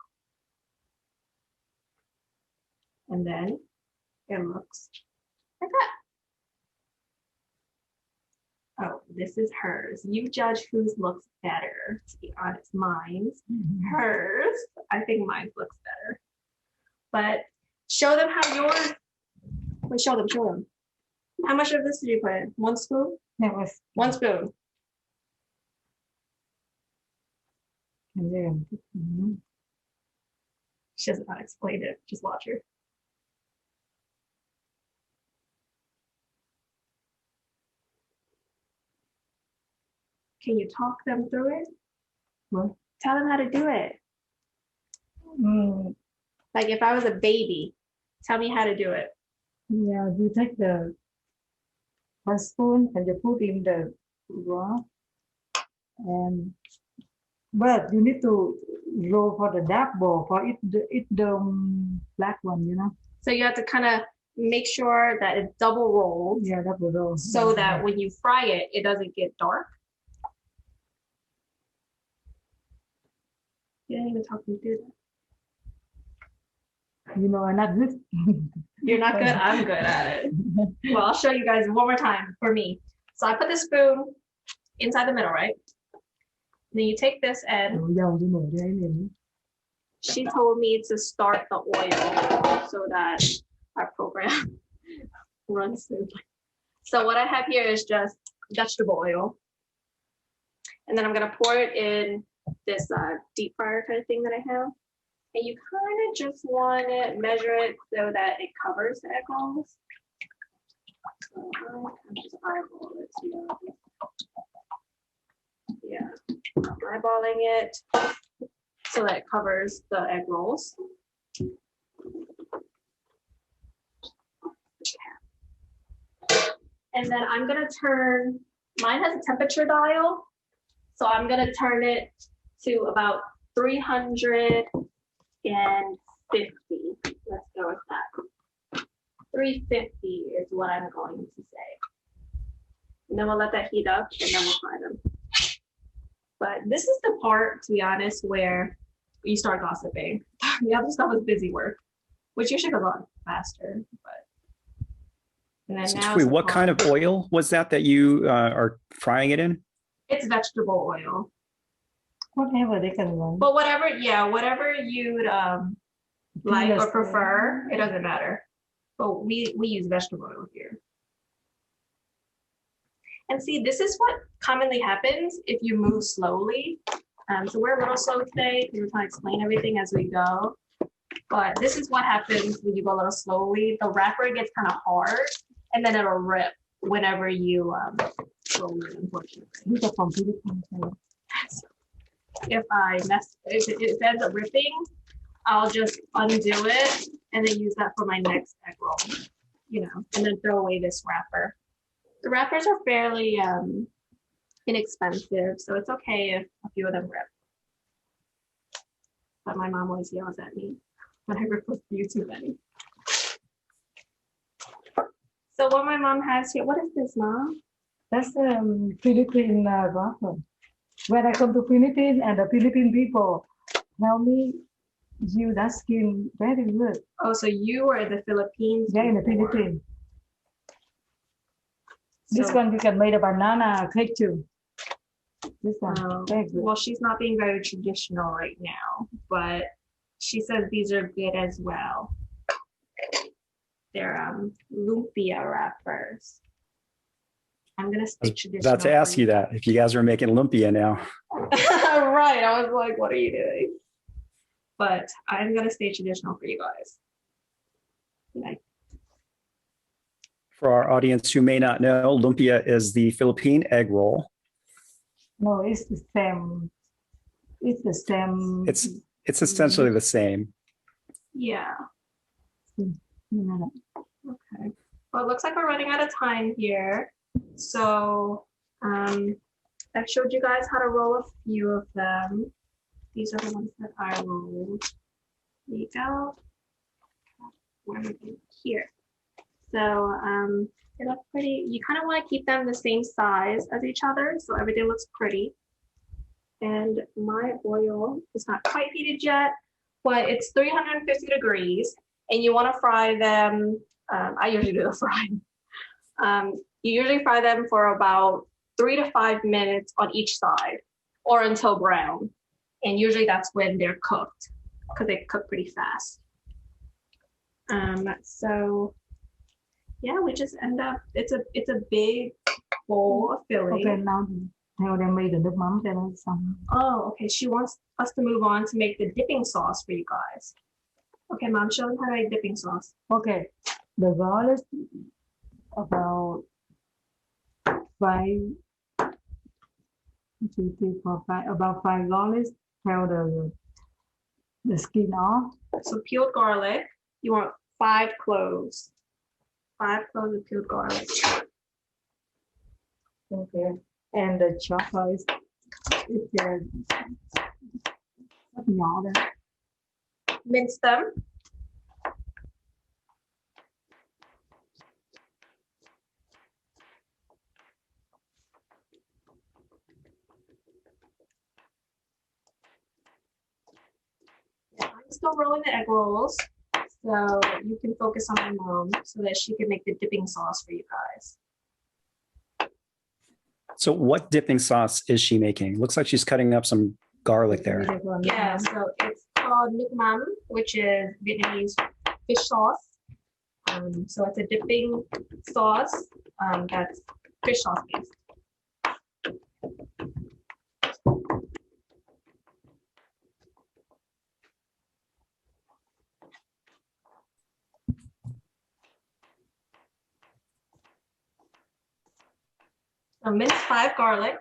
And then it looks like that. Oh, this is hers. You judge whose looks better. To be honest, mine's. Hers. I think mine looks better. But show them how yours. Wait, show them. How much of this did you put in? 1 spoon? That was 1 spoon. and then She doesn't know how to explain it. Just watch her. Can you talk them through it? What? Tell them how to do it. Like if I was a baby, tell me how to do it. Yeah, you take the 1 spoon and you put in the raw, and but you need to roll for the dark ball for it the black one, you know. So you have to kind of make sure that it's double rolled. Yeah, double roll. So that when you fry it, it doesn't get dark. You didn't even talk me through that. You know, I'm not good. You're not good. I'm good at it. Well, I'll show you guys one more time for me. So I put the spoon inside the middle, right? And then you take this end. She told me to start the oil so that our program runs smoothly. So what I have here is just vegetable oil. And then I'm going to pour it in this deep fryer kind of thing that I have. And you kind of just want to measure it so that it covers the egg rolls. So I'm just eyeballing it, you know. Yeah, I'm eyeballing it so that it covers the egg rolls. And then I'm gonna turn, mine has a temperature dial, so I'm gonna turn it to about 350. Let's go with that. 350 is what I'm going to say. And then we'll let that heat up and then we'll fry them. But this is the part, to be honest, where you start gossiping. The other stuff is busy work, which usually goes on faster. But And then So, now Thuy, it's what kind of oil was that you are frying it in? It's vegetable oil. Whatever they can run. But whatever you'd like or prefer, it doesn't matter. But we use vegetable oil here. And see, this is what commonly happens if you move slowly. So we're a little slow today because we're trying to explain everything as we go. But this is what happens when you go a little slowly. The wrapper gets kind of hard, and then it'll rip whenever you go in, unfortunately. If it ends up ripping, I'll just undo it and then use that for my next egg roll, and then throw away this wrapper. The wrappers are fairly inexpensive, so it's okay if a few of them rip. But my mom always yells at me when I rip a few too many. So what my mom has here, what is this, Mom? That's Philippine wrapper. When I come to Philippines and the Philippine people tell me you that skin very good. Oh, so you were in the Philippines? Yeah, in the Philippines. This So- one we can make a banana cake too. This one, very good. Well, she's not being very traditional right now, but she says these are good as well. They're lumpia wrappers. I'm gonna stay traditional. About to ask you that if you guys are making lumpia now. Right, I was like, what are you doing? But I'm gonna stay traditional for you guys. Okay. For our audience who may not know, lumpia is the Philippine egg roll. No, it's the same. It's the same. It's essentially the same. Yeah. No. Okay. Well, it looks like we're running out of time here. So I showed you guys how to roll a few of them. These are the ones that I rolled. There you go. Where am I? Here. So they look pretty. You kind of want to keep them the same size as each other so everything looks pretty. And my oil is not quite heated yet, but it's 350 degrees. And you want to fry them. I usually do the frying. You usually fry them for about 3 to 5 minutes on each side or until brown. And usually that's when they're cooked because they cook pretty fast. So yeah, we just end up, it's a big bowl of filling. Okay, now theo đem mì nước mắm cho nó xong. Oh, okay. She wants us to move on to make the dipping sauce for you guys. Okay, Mom, show them how to make dipping sauce. Okay, the garlic about 5, 2, 3, 4, 5, about 5 garlic. Theo the skin off. So peeled garlic, you want 5 cloves. 5 cloves of peeled garlic. Okay, and the chopper is rất nhỏ đấy. Mince them. Yeah, I'm still rolling the egg rolls, so you can focus on my mom so that she can make the dipping sauce for you guys. So what dipping sauce is she making? Looks like she's cutting up some garlic there. Yeah, so it's called nước mắm, which is Vietnamese fish sauce. So it's a dipping sauce that's fish sauce based. So mince 5 garlic.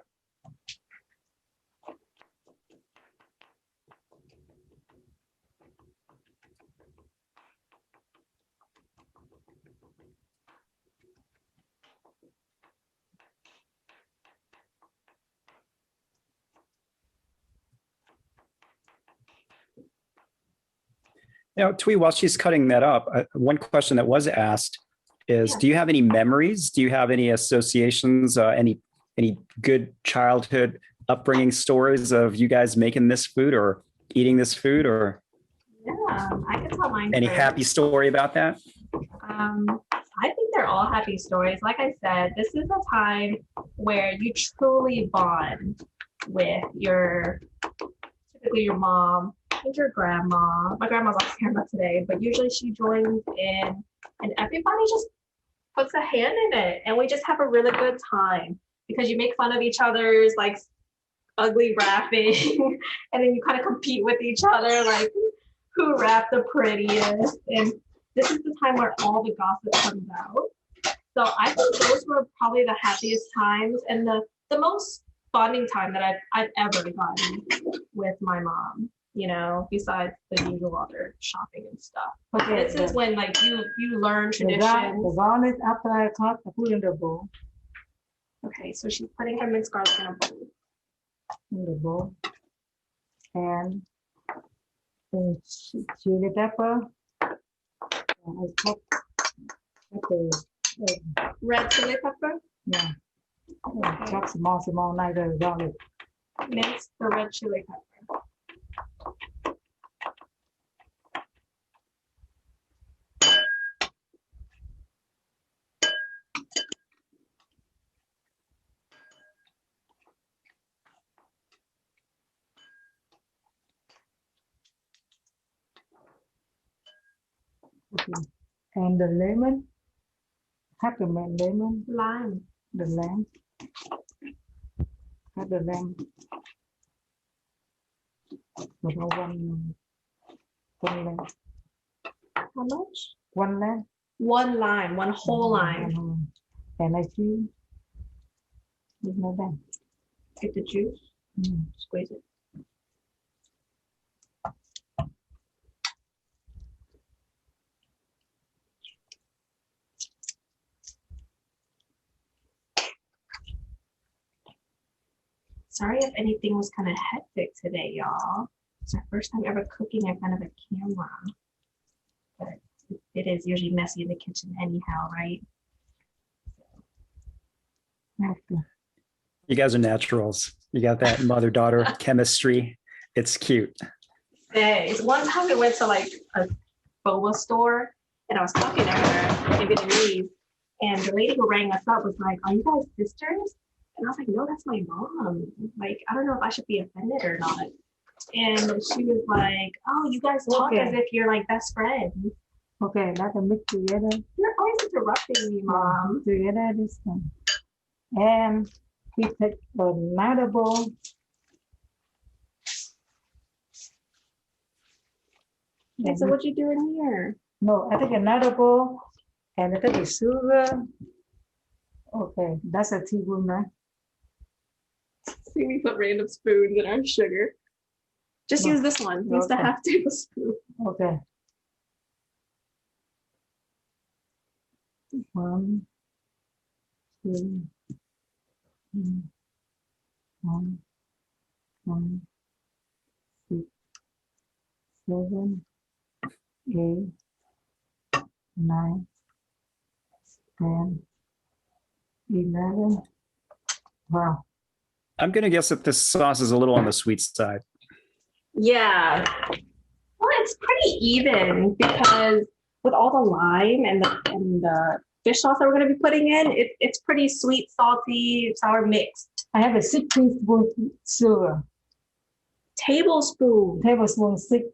Now, Thuy, while she's cutting that up, one question that was asked is, Yeah. do you have any memories? Do you have any associations, any good childhood upbringing stories of you guys making this food or eating this food, or Yeah, I can tell mine. any first. happy story about that? I think they're are all happy stories. Like I said, this is a time where you truly bond with typically your mom and your grandma. My grandma's off camera today, but usually she joins in and everybody just puts a hand in it. And we just have a really good time because you make fun of each other's like ugly rapping and then you kind of compete with each other, like who rapped the prettiest. And this is the time where all the gossip comes out. So I think those were probably the happiest times and the most bonding time that I've ever gotten with my mom, you know, besides the usual other shopping and stuff. Okay, this is when like you learn traditions. The garlic after I cut, I put in the bowl. Okay, so she's putting her minced garlic in a bowl. In the bowl. And chili pepper. I cut red chili pepper? Yeah. Chop small like the garlic. Mince the red chili pepper. Okay. And the lemon. Half the lemon. Lime. The lamb. Half the lamb. One lamb. How much? One lamb. One lime, one whole lime. And I see. It's not bad. Take the juice. Squeeze it. Sorry if anything was kind of hectic today, y'all. It's our first time ever cooking in front of a camera. But it is usually messy in the kitchen anyhow, right? You guys are naturals. You got that mother-daughter chemistry. It's cute. Thanks. One time we went to like a boba store and I was talking to her in Vietnamese, and the lady who rang us up was like, "Are you guys sisters?" And I was like, "No, that's my mom. Like, I don't know if I should be offended or not." And she was like, "Oh, you guys talk as if you're like best friends." Okay, let's mix together. You're always interrupting me, Mom. Together this time. And we take another bowl. Okay, so what you doing here? No, I take another bowl and I take the sugar. Okay, that's a teaspoon, right? See, we put random spoons in our sugar. Just use this one. Use the half tablespoon. Okay. 1, 2, 3, 4, 5, 6, 7, 8, 9, 10, 11. Wow. I'm going to guess that this sauce is a little on the sweet side. Yeah. Well, it's pretty even because with all the lime and the fish sauce that we're going to be putting in, it's pretty sweet, salty, sour mixed. I have a 6 teaspoon sugar. Tablespoon. Tablespoon 6.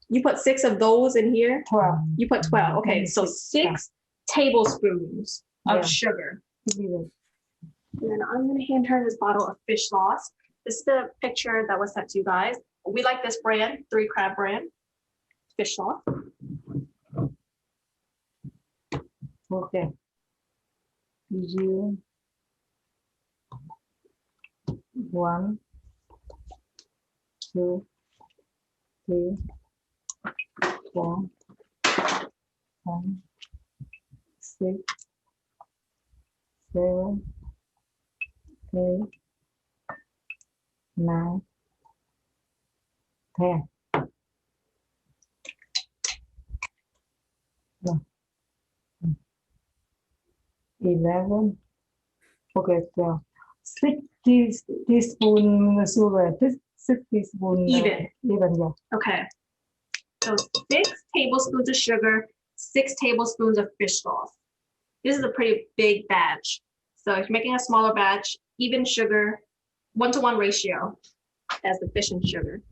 You put 6 of those in here? 12. You put 12. Okay, so 6 tablespoons of sugar. And then I'm going to hand her this bottle of fish sauce. This is the picture that was sent to you guys. We like this brand, 3 Crab brand, fish sauce. Okay. 0, 1, 2, 3, 4, 5, 6, 7, 8, 9, 10. No. 11. Okay, so 6 teaspoon sugar, 6 teaspoon. Even, yeah. Okay. So 6 tablespoons of sugar, 6 tablespoons of fish sauce. This is a pretty big batch. So if you're making a smaller batch, even sugar, 1-to-1 ratio as the fish and sugar.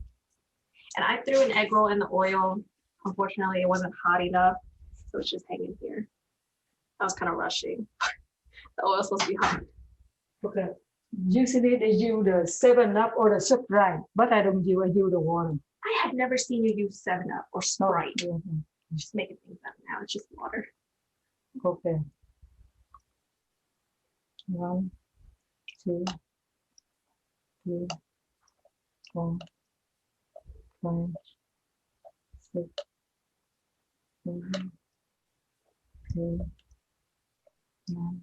And I threw an egg roll in the oil. Unfortunately, it wasn't hot enough, so it's just hanging here. I was kind of rushing. The oil's supposed to be hot. Okay. Usually they use the 7-Up or the Sprite, but I don't use. I use the water. I have never seen you use 7-Up or Sprite. Oh, yeah. I'm just making things up now. It's just water. Okay. 1, 2, 3, 4, 5, 6, 7, 8, 9.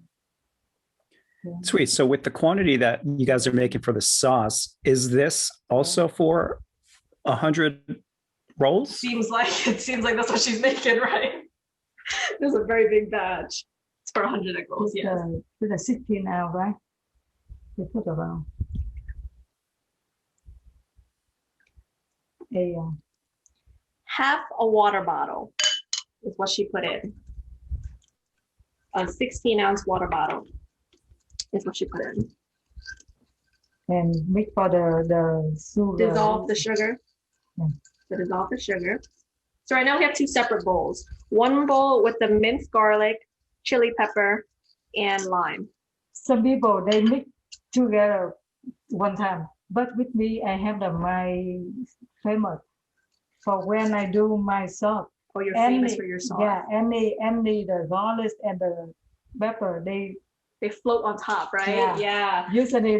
Sweet. So with the quantity that you guys are making for the sauce, is this also for 100 rolls? Seems like that's what she's making, right? This is a very big batch. It's for 100 egg rolls, yes. With a 16 ounce, right? We put around half a water bottle is what she put in. A 16-ounce water bottle is what she put in. And mix for the sugar. Dissolve the sugar. Yeah. So dissolve the sugar. So right now we have 2 separate bowls. One bowl with the minced garlic, chili pepper, and lime. Some people they mix together one time, but with me I have my famous for when I do my sauce. Oh, you're famous for your sauce. Yeah, only the garlic and the pepper they float on top, right? Yeah. Usually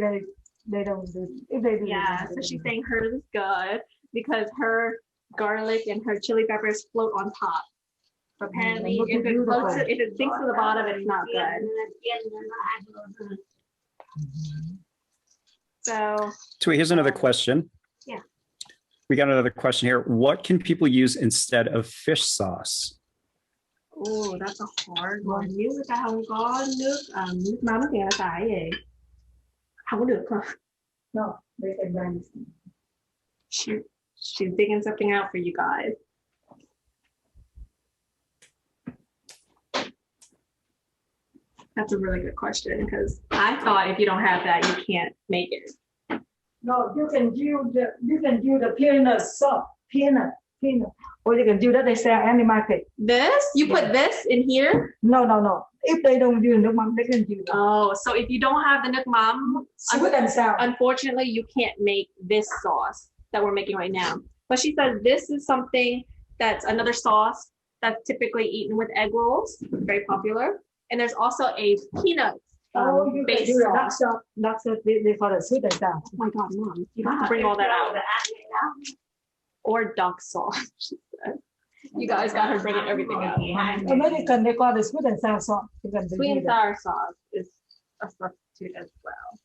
they don't do. If they do, yeah. So she's saying hers is good because her garlic and her chili peppers float on top. Apparently, if it sinks to the bottom, it's not good. So Here's another question. Yeah. We got another question here. What can people use instead of fish sauce? Oh, that's a hard one. Nếu người ta không có nước mắm thì người ta xài gì? Không có được hả? No, they can. She's digging something out for you guys. That's a really good question because I thought if you don't have that, you can't make it. No, you can use the peanut sauce, peanut, or you can use that they sell any market. This? You put this in here? No. If they don't use nước mắm, they can use that. Oh, so if you don't have the nước mắm, unfortunately, you can't make this sauce that we're making right now. But she says this is something that's another sauce that's typically eaten with egg rolls, very popular. And there's also a peanut based sauce. That's what they call it sweet and sour. Oh my God, Mom, you have to bring all that out. Or duck sauce, she said. You guys got her bringing everything out. American, they call it sweet and sour sauce. Sweet and sour sauce is a substitute as well.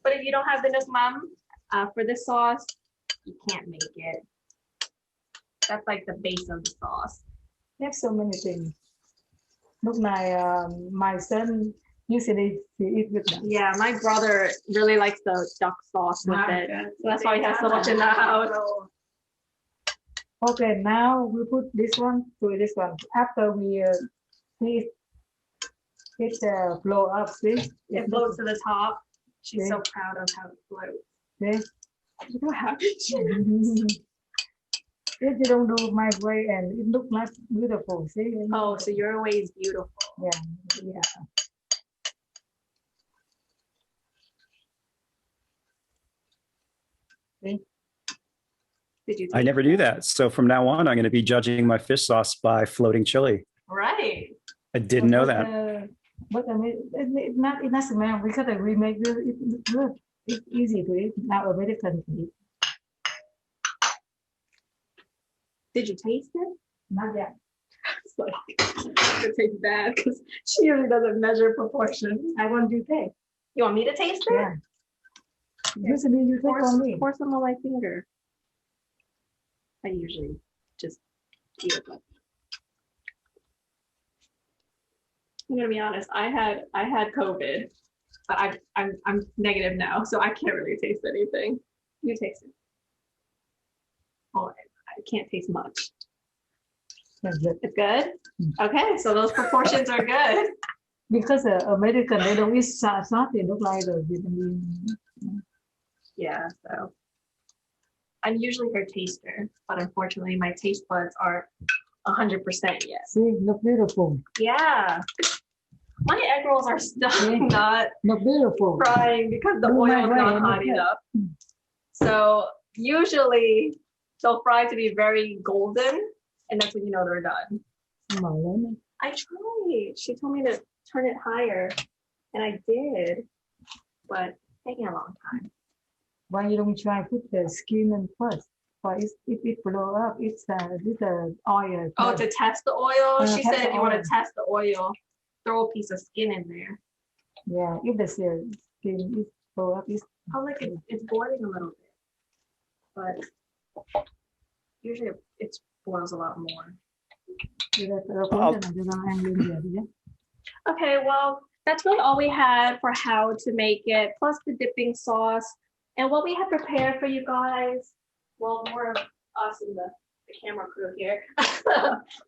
But if you don't have the nước mắm for this sauce, you can't make it. That's like the base of the sauce. They have so many things. Lúc này, my son usually eat with them. Yeah, my brother really likes the duck sauce with it. So that's why he has so much in the house. Okay, now we put this one to this one. After we heat flow up, see? It floats to the top. She's so proud of how it floats. See? Wow. If you don't do my way and it looks not beautiful, see? Oh, so your way is beautiful. Yeah. See? I never do that. So from now on, I'm going to be judging my fish sauce by floating chili. Right. I didn't know that. But I mean, it's not smell because we make it good. It's easy to eat. Now American to eat. Did you taste it? Not yet. It's like, it tastes bad because she usually doesn't measure proportions. I want you to taste. You want me to taste it? Yeah. Usually you take on me. Pour some on my finger. I usually just eat it. I'm gonna be honest. I had COVID, but I'm negative now, so I can't really taste anything. You taste it. Oh, I can't taste much. That's good. It's good? Okay, so those proportions are good. Because American, they don't eat sauce, they look like the Vietnamese. Yeah, so I'm usually her taster, but unfortunately my taste buds aren't 100% yet. See, look beautiful. Yeah. My egg rolls are still not Look beautiful. frying because the oil is not hot enough. So usually they'll fry to be very golden, and that's when you know they're done. I tried. She told me to turn it higher, and I did, but it's taking a long time. Why you don't try put the skin in first? For if it blow up, it's little oil. Oh, to test the oil? She test said the if you want oil. to test the oil, throw a piece of skin in there. Yeah, if the skin is blow up, it's Oh, like it's boiling a little bit, but usually it boils a lot more. Okay, well, that's really all we had for how to make it, plus the dipping sauce. And what we have prepared for you guys, well, more of us and the camera crew here,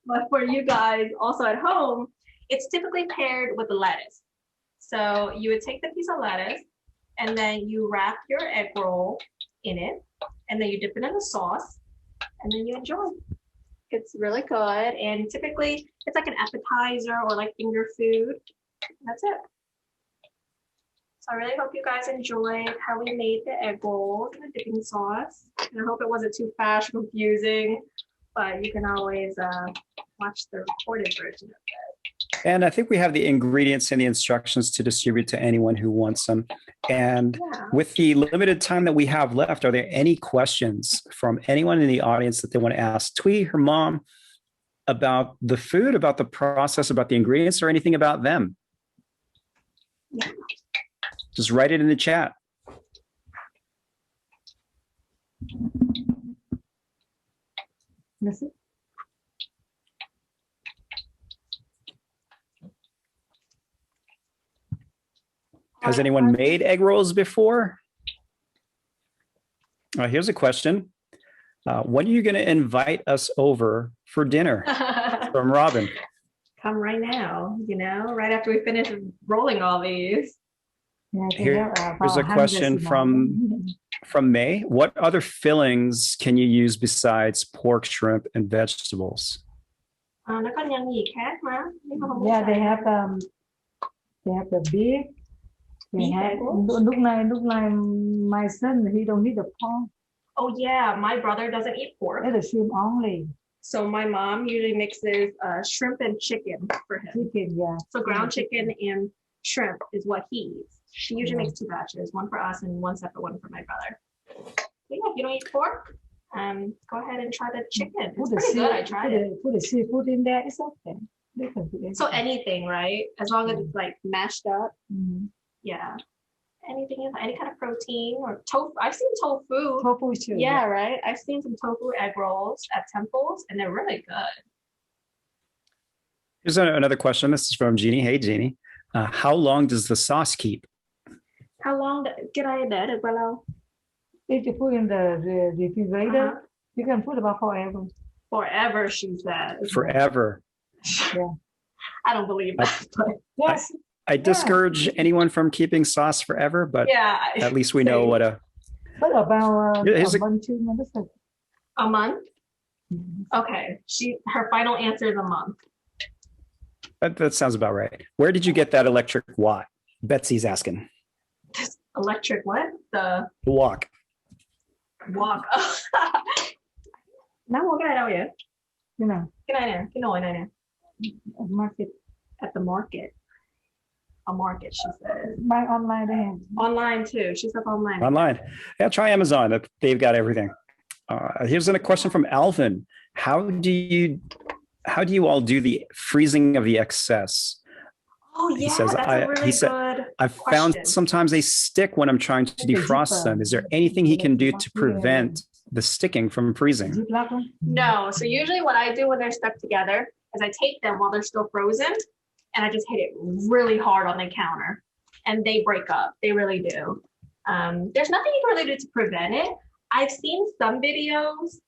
but for you guys also at home, it's typically paired with lettuce. So you would take the piece of lettuce and then you wrap your egg roll in it, and then you dip it in the sauce, and then you enjoy. It's really good, and typically it's like an appetizer or like finger food. That's it. So I really hope you guys enjoyed how we made the egg rolls and the dipping sauce. And I hope it wasn't too fast, confusing, but you can always watch the recorded version of it. And I think we have the ingredients and the instructions to distribute to anyone who wants them. And with the limited time that we have left, are there any questions from anyone in the audience that they want to ask Thuy, her mom, about the food, about the process, about the ingredients, or anything about them? Yeah. Just write it in the chat. That's it. Has anyone made egg rolls before? Here's a question. When are you going to invite us over for dinner? From Robin. Come right now, you know, right after we finish rolling all these. Here's a question from May. What other fillings can you use besides pork, shrimp, and vegetables? Nó có nhân gì khác mà? Yeah, they have the beef. They have lúc này my son, he don't eat the pork. Oh yeah, my brother doesn't eat pork. The shrimp only. So my mom usually mixes shrimp and chicken for him. Chicken, yeah. So ground chicken and shrimp is what he eats. She usually makes two batches, one for us and one separate one for my brother. But yeah, if you don't eat pork, go ahead and try the chicken. It's pretty good. I tried it. Put the seafood in there. It's okay. So anything, right? As long as it's like mashed up. Mm-hmm. Yeah. Anything, any kind of protein or tofu. I've seen tofu. Tofu too. Yeah, right. I've seen some tofu egg rolls at temples, and they're really good. Here's another question. This is from Jeannie. Hey, Jeannie. How long does the sauce keep? How long can I để được bao lâu? If you put in the refrigerator, you can put about forever. Forever, she says. Forever. Yeah. I don't believe that. Yes. I discourage anyone from keeping sauce forever, but at least we know what a. What about Here's a month, 2 months? A month? Okay. Her final answer is a month. That sounds about right. Where did you get that electric wok? Betsy's asking. Electric what? The wok. Wok. Not mua cái này đâu vậy? You know. Cái này nè, cái nồi này nè. Market. At the market. A market, she said. Buy online there. Online too. She said online. Online. Yeah, try Amazon. They've got everything. Here's a question from Alvin. How do you all do the freezing of the excess? Oh yeah, he says, that's a really good I've found sometimes they stick when I'm trying to defrost them. Is there anything he can do to prevent the sticking from freezing? No. So usually what I do when they're stuck together is I take them while they're still frozen and I just hit it really hard on the counter and they break up. They really do. There's nothing you can really do to prevent it. I've seen some videos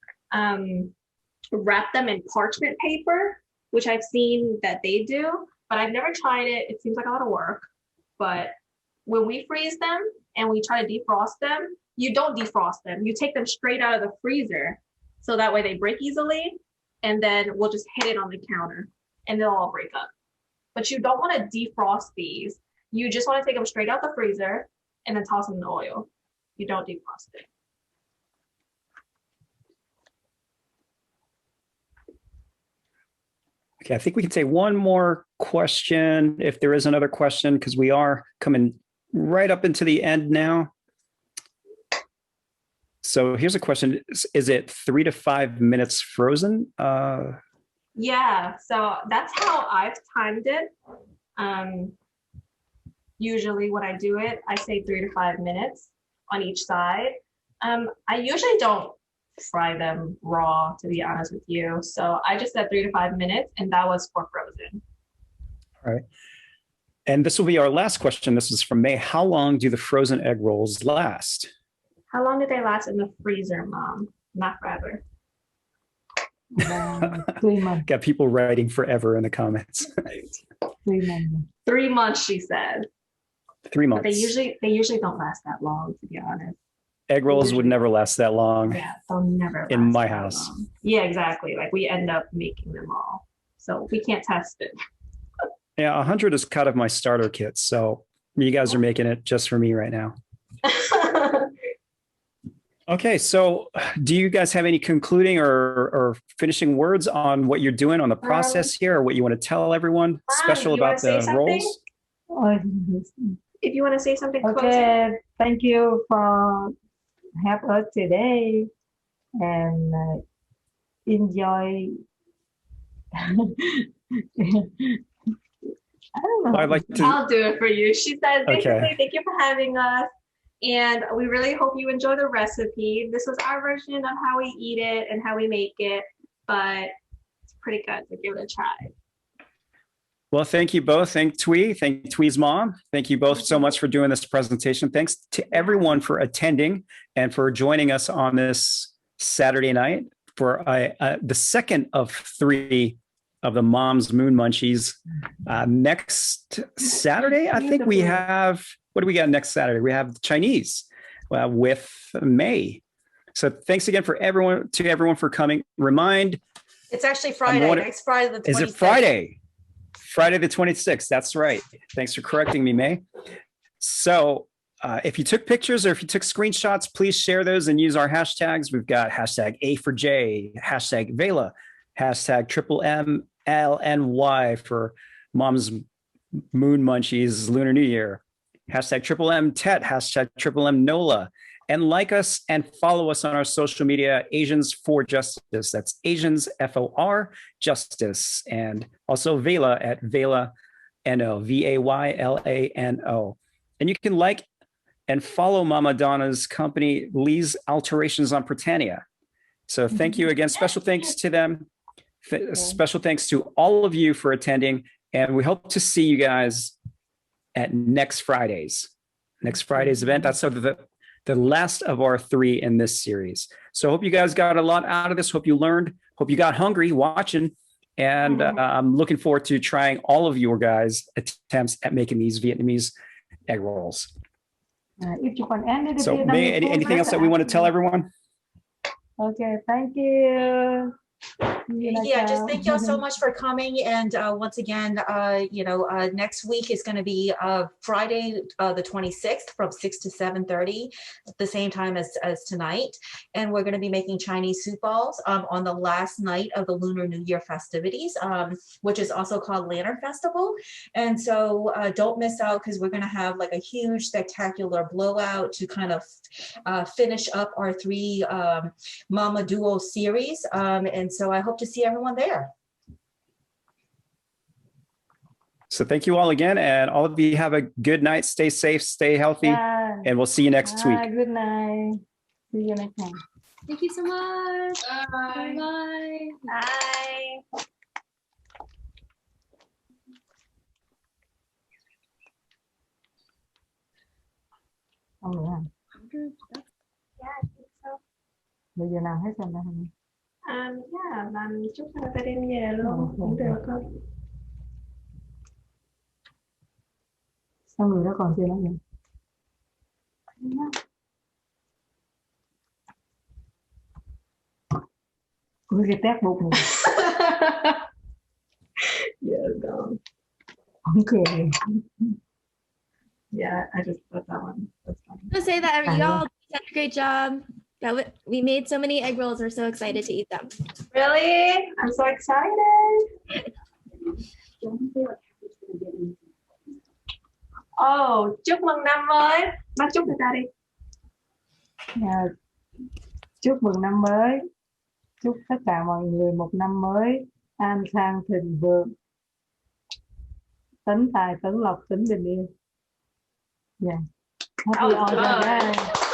wrap them in parchment paper, which I've seen that they do. but I've never tried it. It seems like a lot of work. But when we freeze them and we try to defrost them, you don't defrost them. You take them straight out of the freezer, so that way they break easily, and then we'll just hit it on the counter and they'll all break up. But you don't want to defrost these. You just want to take them straight out the freezer and then toss them in the oil. You don't defrost it. Okay, I think we can take one more question if there is another question, because we are coming right up into the end now. So here's a question. Is it 3 to 5 minutes frozen? Yeah, so that's how I've timed it. Usually when I do it, I say 3 to 5 minutes on each side. I usually don't fry them raw, to be honest with you. So I just said 3 to 5 minutes, and that was for frozen. All right. And this will be our last question. This is from May. How long do the frozen egg rolls last? How long did they last in the freezer, Mom? Not forever. 3 months. Got people writing forever in the comments. 3 months. 3 months, she said. 3 months. But they usually don't last that long, to be honest. Egg rolls would never last that long. Yeah, they'll never last in my that house. long. Yeah, exactly. Like we end up making them all. So we can't test it. Yeah, 100 is cut of my starter kit. So you guys are making it just for me right now. Okay, so do you guys have any concluding or finishing words on what you're doing on the process here, or what you want to tell everyone special about the rolls? If you want to say something, Okay, thank you for having us today, and enjoy. I don't know. I'd like to. I'll do it for you. She said, basically, Okay. thank you for having us. And we really hope you enjoy the recipe. This was our version of how we eat it and how we make it, but it's pretty good, so give it a try. Well, thank you both. Thank Thuy. Thank Thuy's mom. Thank you both so much for doing this presentation. Thanks to everyone for attending and for joining us on this Saturday night for the second of 3 of the Mom's Moon Munchies. Next Saturday, I think we have, what do we got next Saturday? We have Chinese with May. So thanks again for everyone for coming. It's actually Friday. Next Friday the 26th. Is it Friday? Friday the 26th. That's right. Thanks for correcting me, May. So if you took pictures or if you took screenshots, please share those and use our hashtags. We've got hashtag A for J, hashtag VAYLA, hashtag MMLNY for Mom's Moon Munchies Lunar New Year, hashtag MMM Tet, hashtag MMM NOLA. And like us and follow us on our social media, Asians for Justice. That's Asians, FOR, Justice. And also VAYLA at VAYLA NO, VAYLANO. And you can like and follow Mama Donna's company, Lee's Alterations on Britannia. So thank you again. Special thanks to them. Special thanks to all of you for attending. And we hope to see you guys at next Friday's event. That's sort of the last of our 3 in this series. So I hope you guys got a lot out of this. Hope you learned. Hope you got hungry watching. And I'm looking forward to trying all of your guys' attempts at making these Vietnamese egg rolls. If you want any So May, anything else that we want to tell everyone? Okay, thank you. Yeah, just thank y'all so much for coming. And once again, next week is going to be Friday, the 26th from 6 to 7:30, the same time as tonight. And we're going to be making Chinese soup balls on the last night of the Lunar New Year festivities, which is also called Lantern Festival. And so don't miss out, because we're going to have like a huge spectacular blowout to kind of finish up our 3 Mama Duo series. And so I hope to see everyone there. So thank you all again, and all of you have a good night. Stay safe, stay healthy, and we'll see you next week. Good night. See you next time. Thank you so much. Bye. Bye. Bye. Oh, yeah. Yeah, I think so. Bây giờ nào hết rồi đó. Yeah, làm chút academia luôn cũng được không? Sao người đó còn chưa nói gì? Ui, cái tép bụng này. Yeah, no. Okay. Yeah, I just put that one. That's fine. To say that y'all did a great job. We made so many egg rolls. We're so excited to eat them. Really? I'm so excited. Oh, chúc mừng năm mới. Bác chúc người ta đi. Yeah. Chúc mừng năm mới. Chúc tất cả mọi người một năm mới an khang thịnh vượng, tấn tài tấn lộc tấn bình yên. Yeah. Happy all the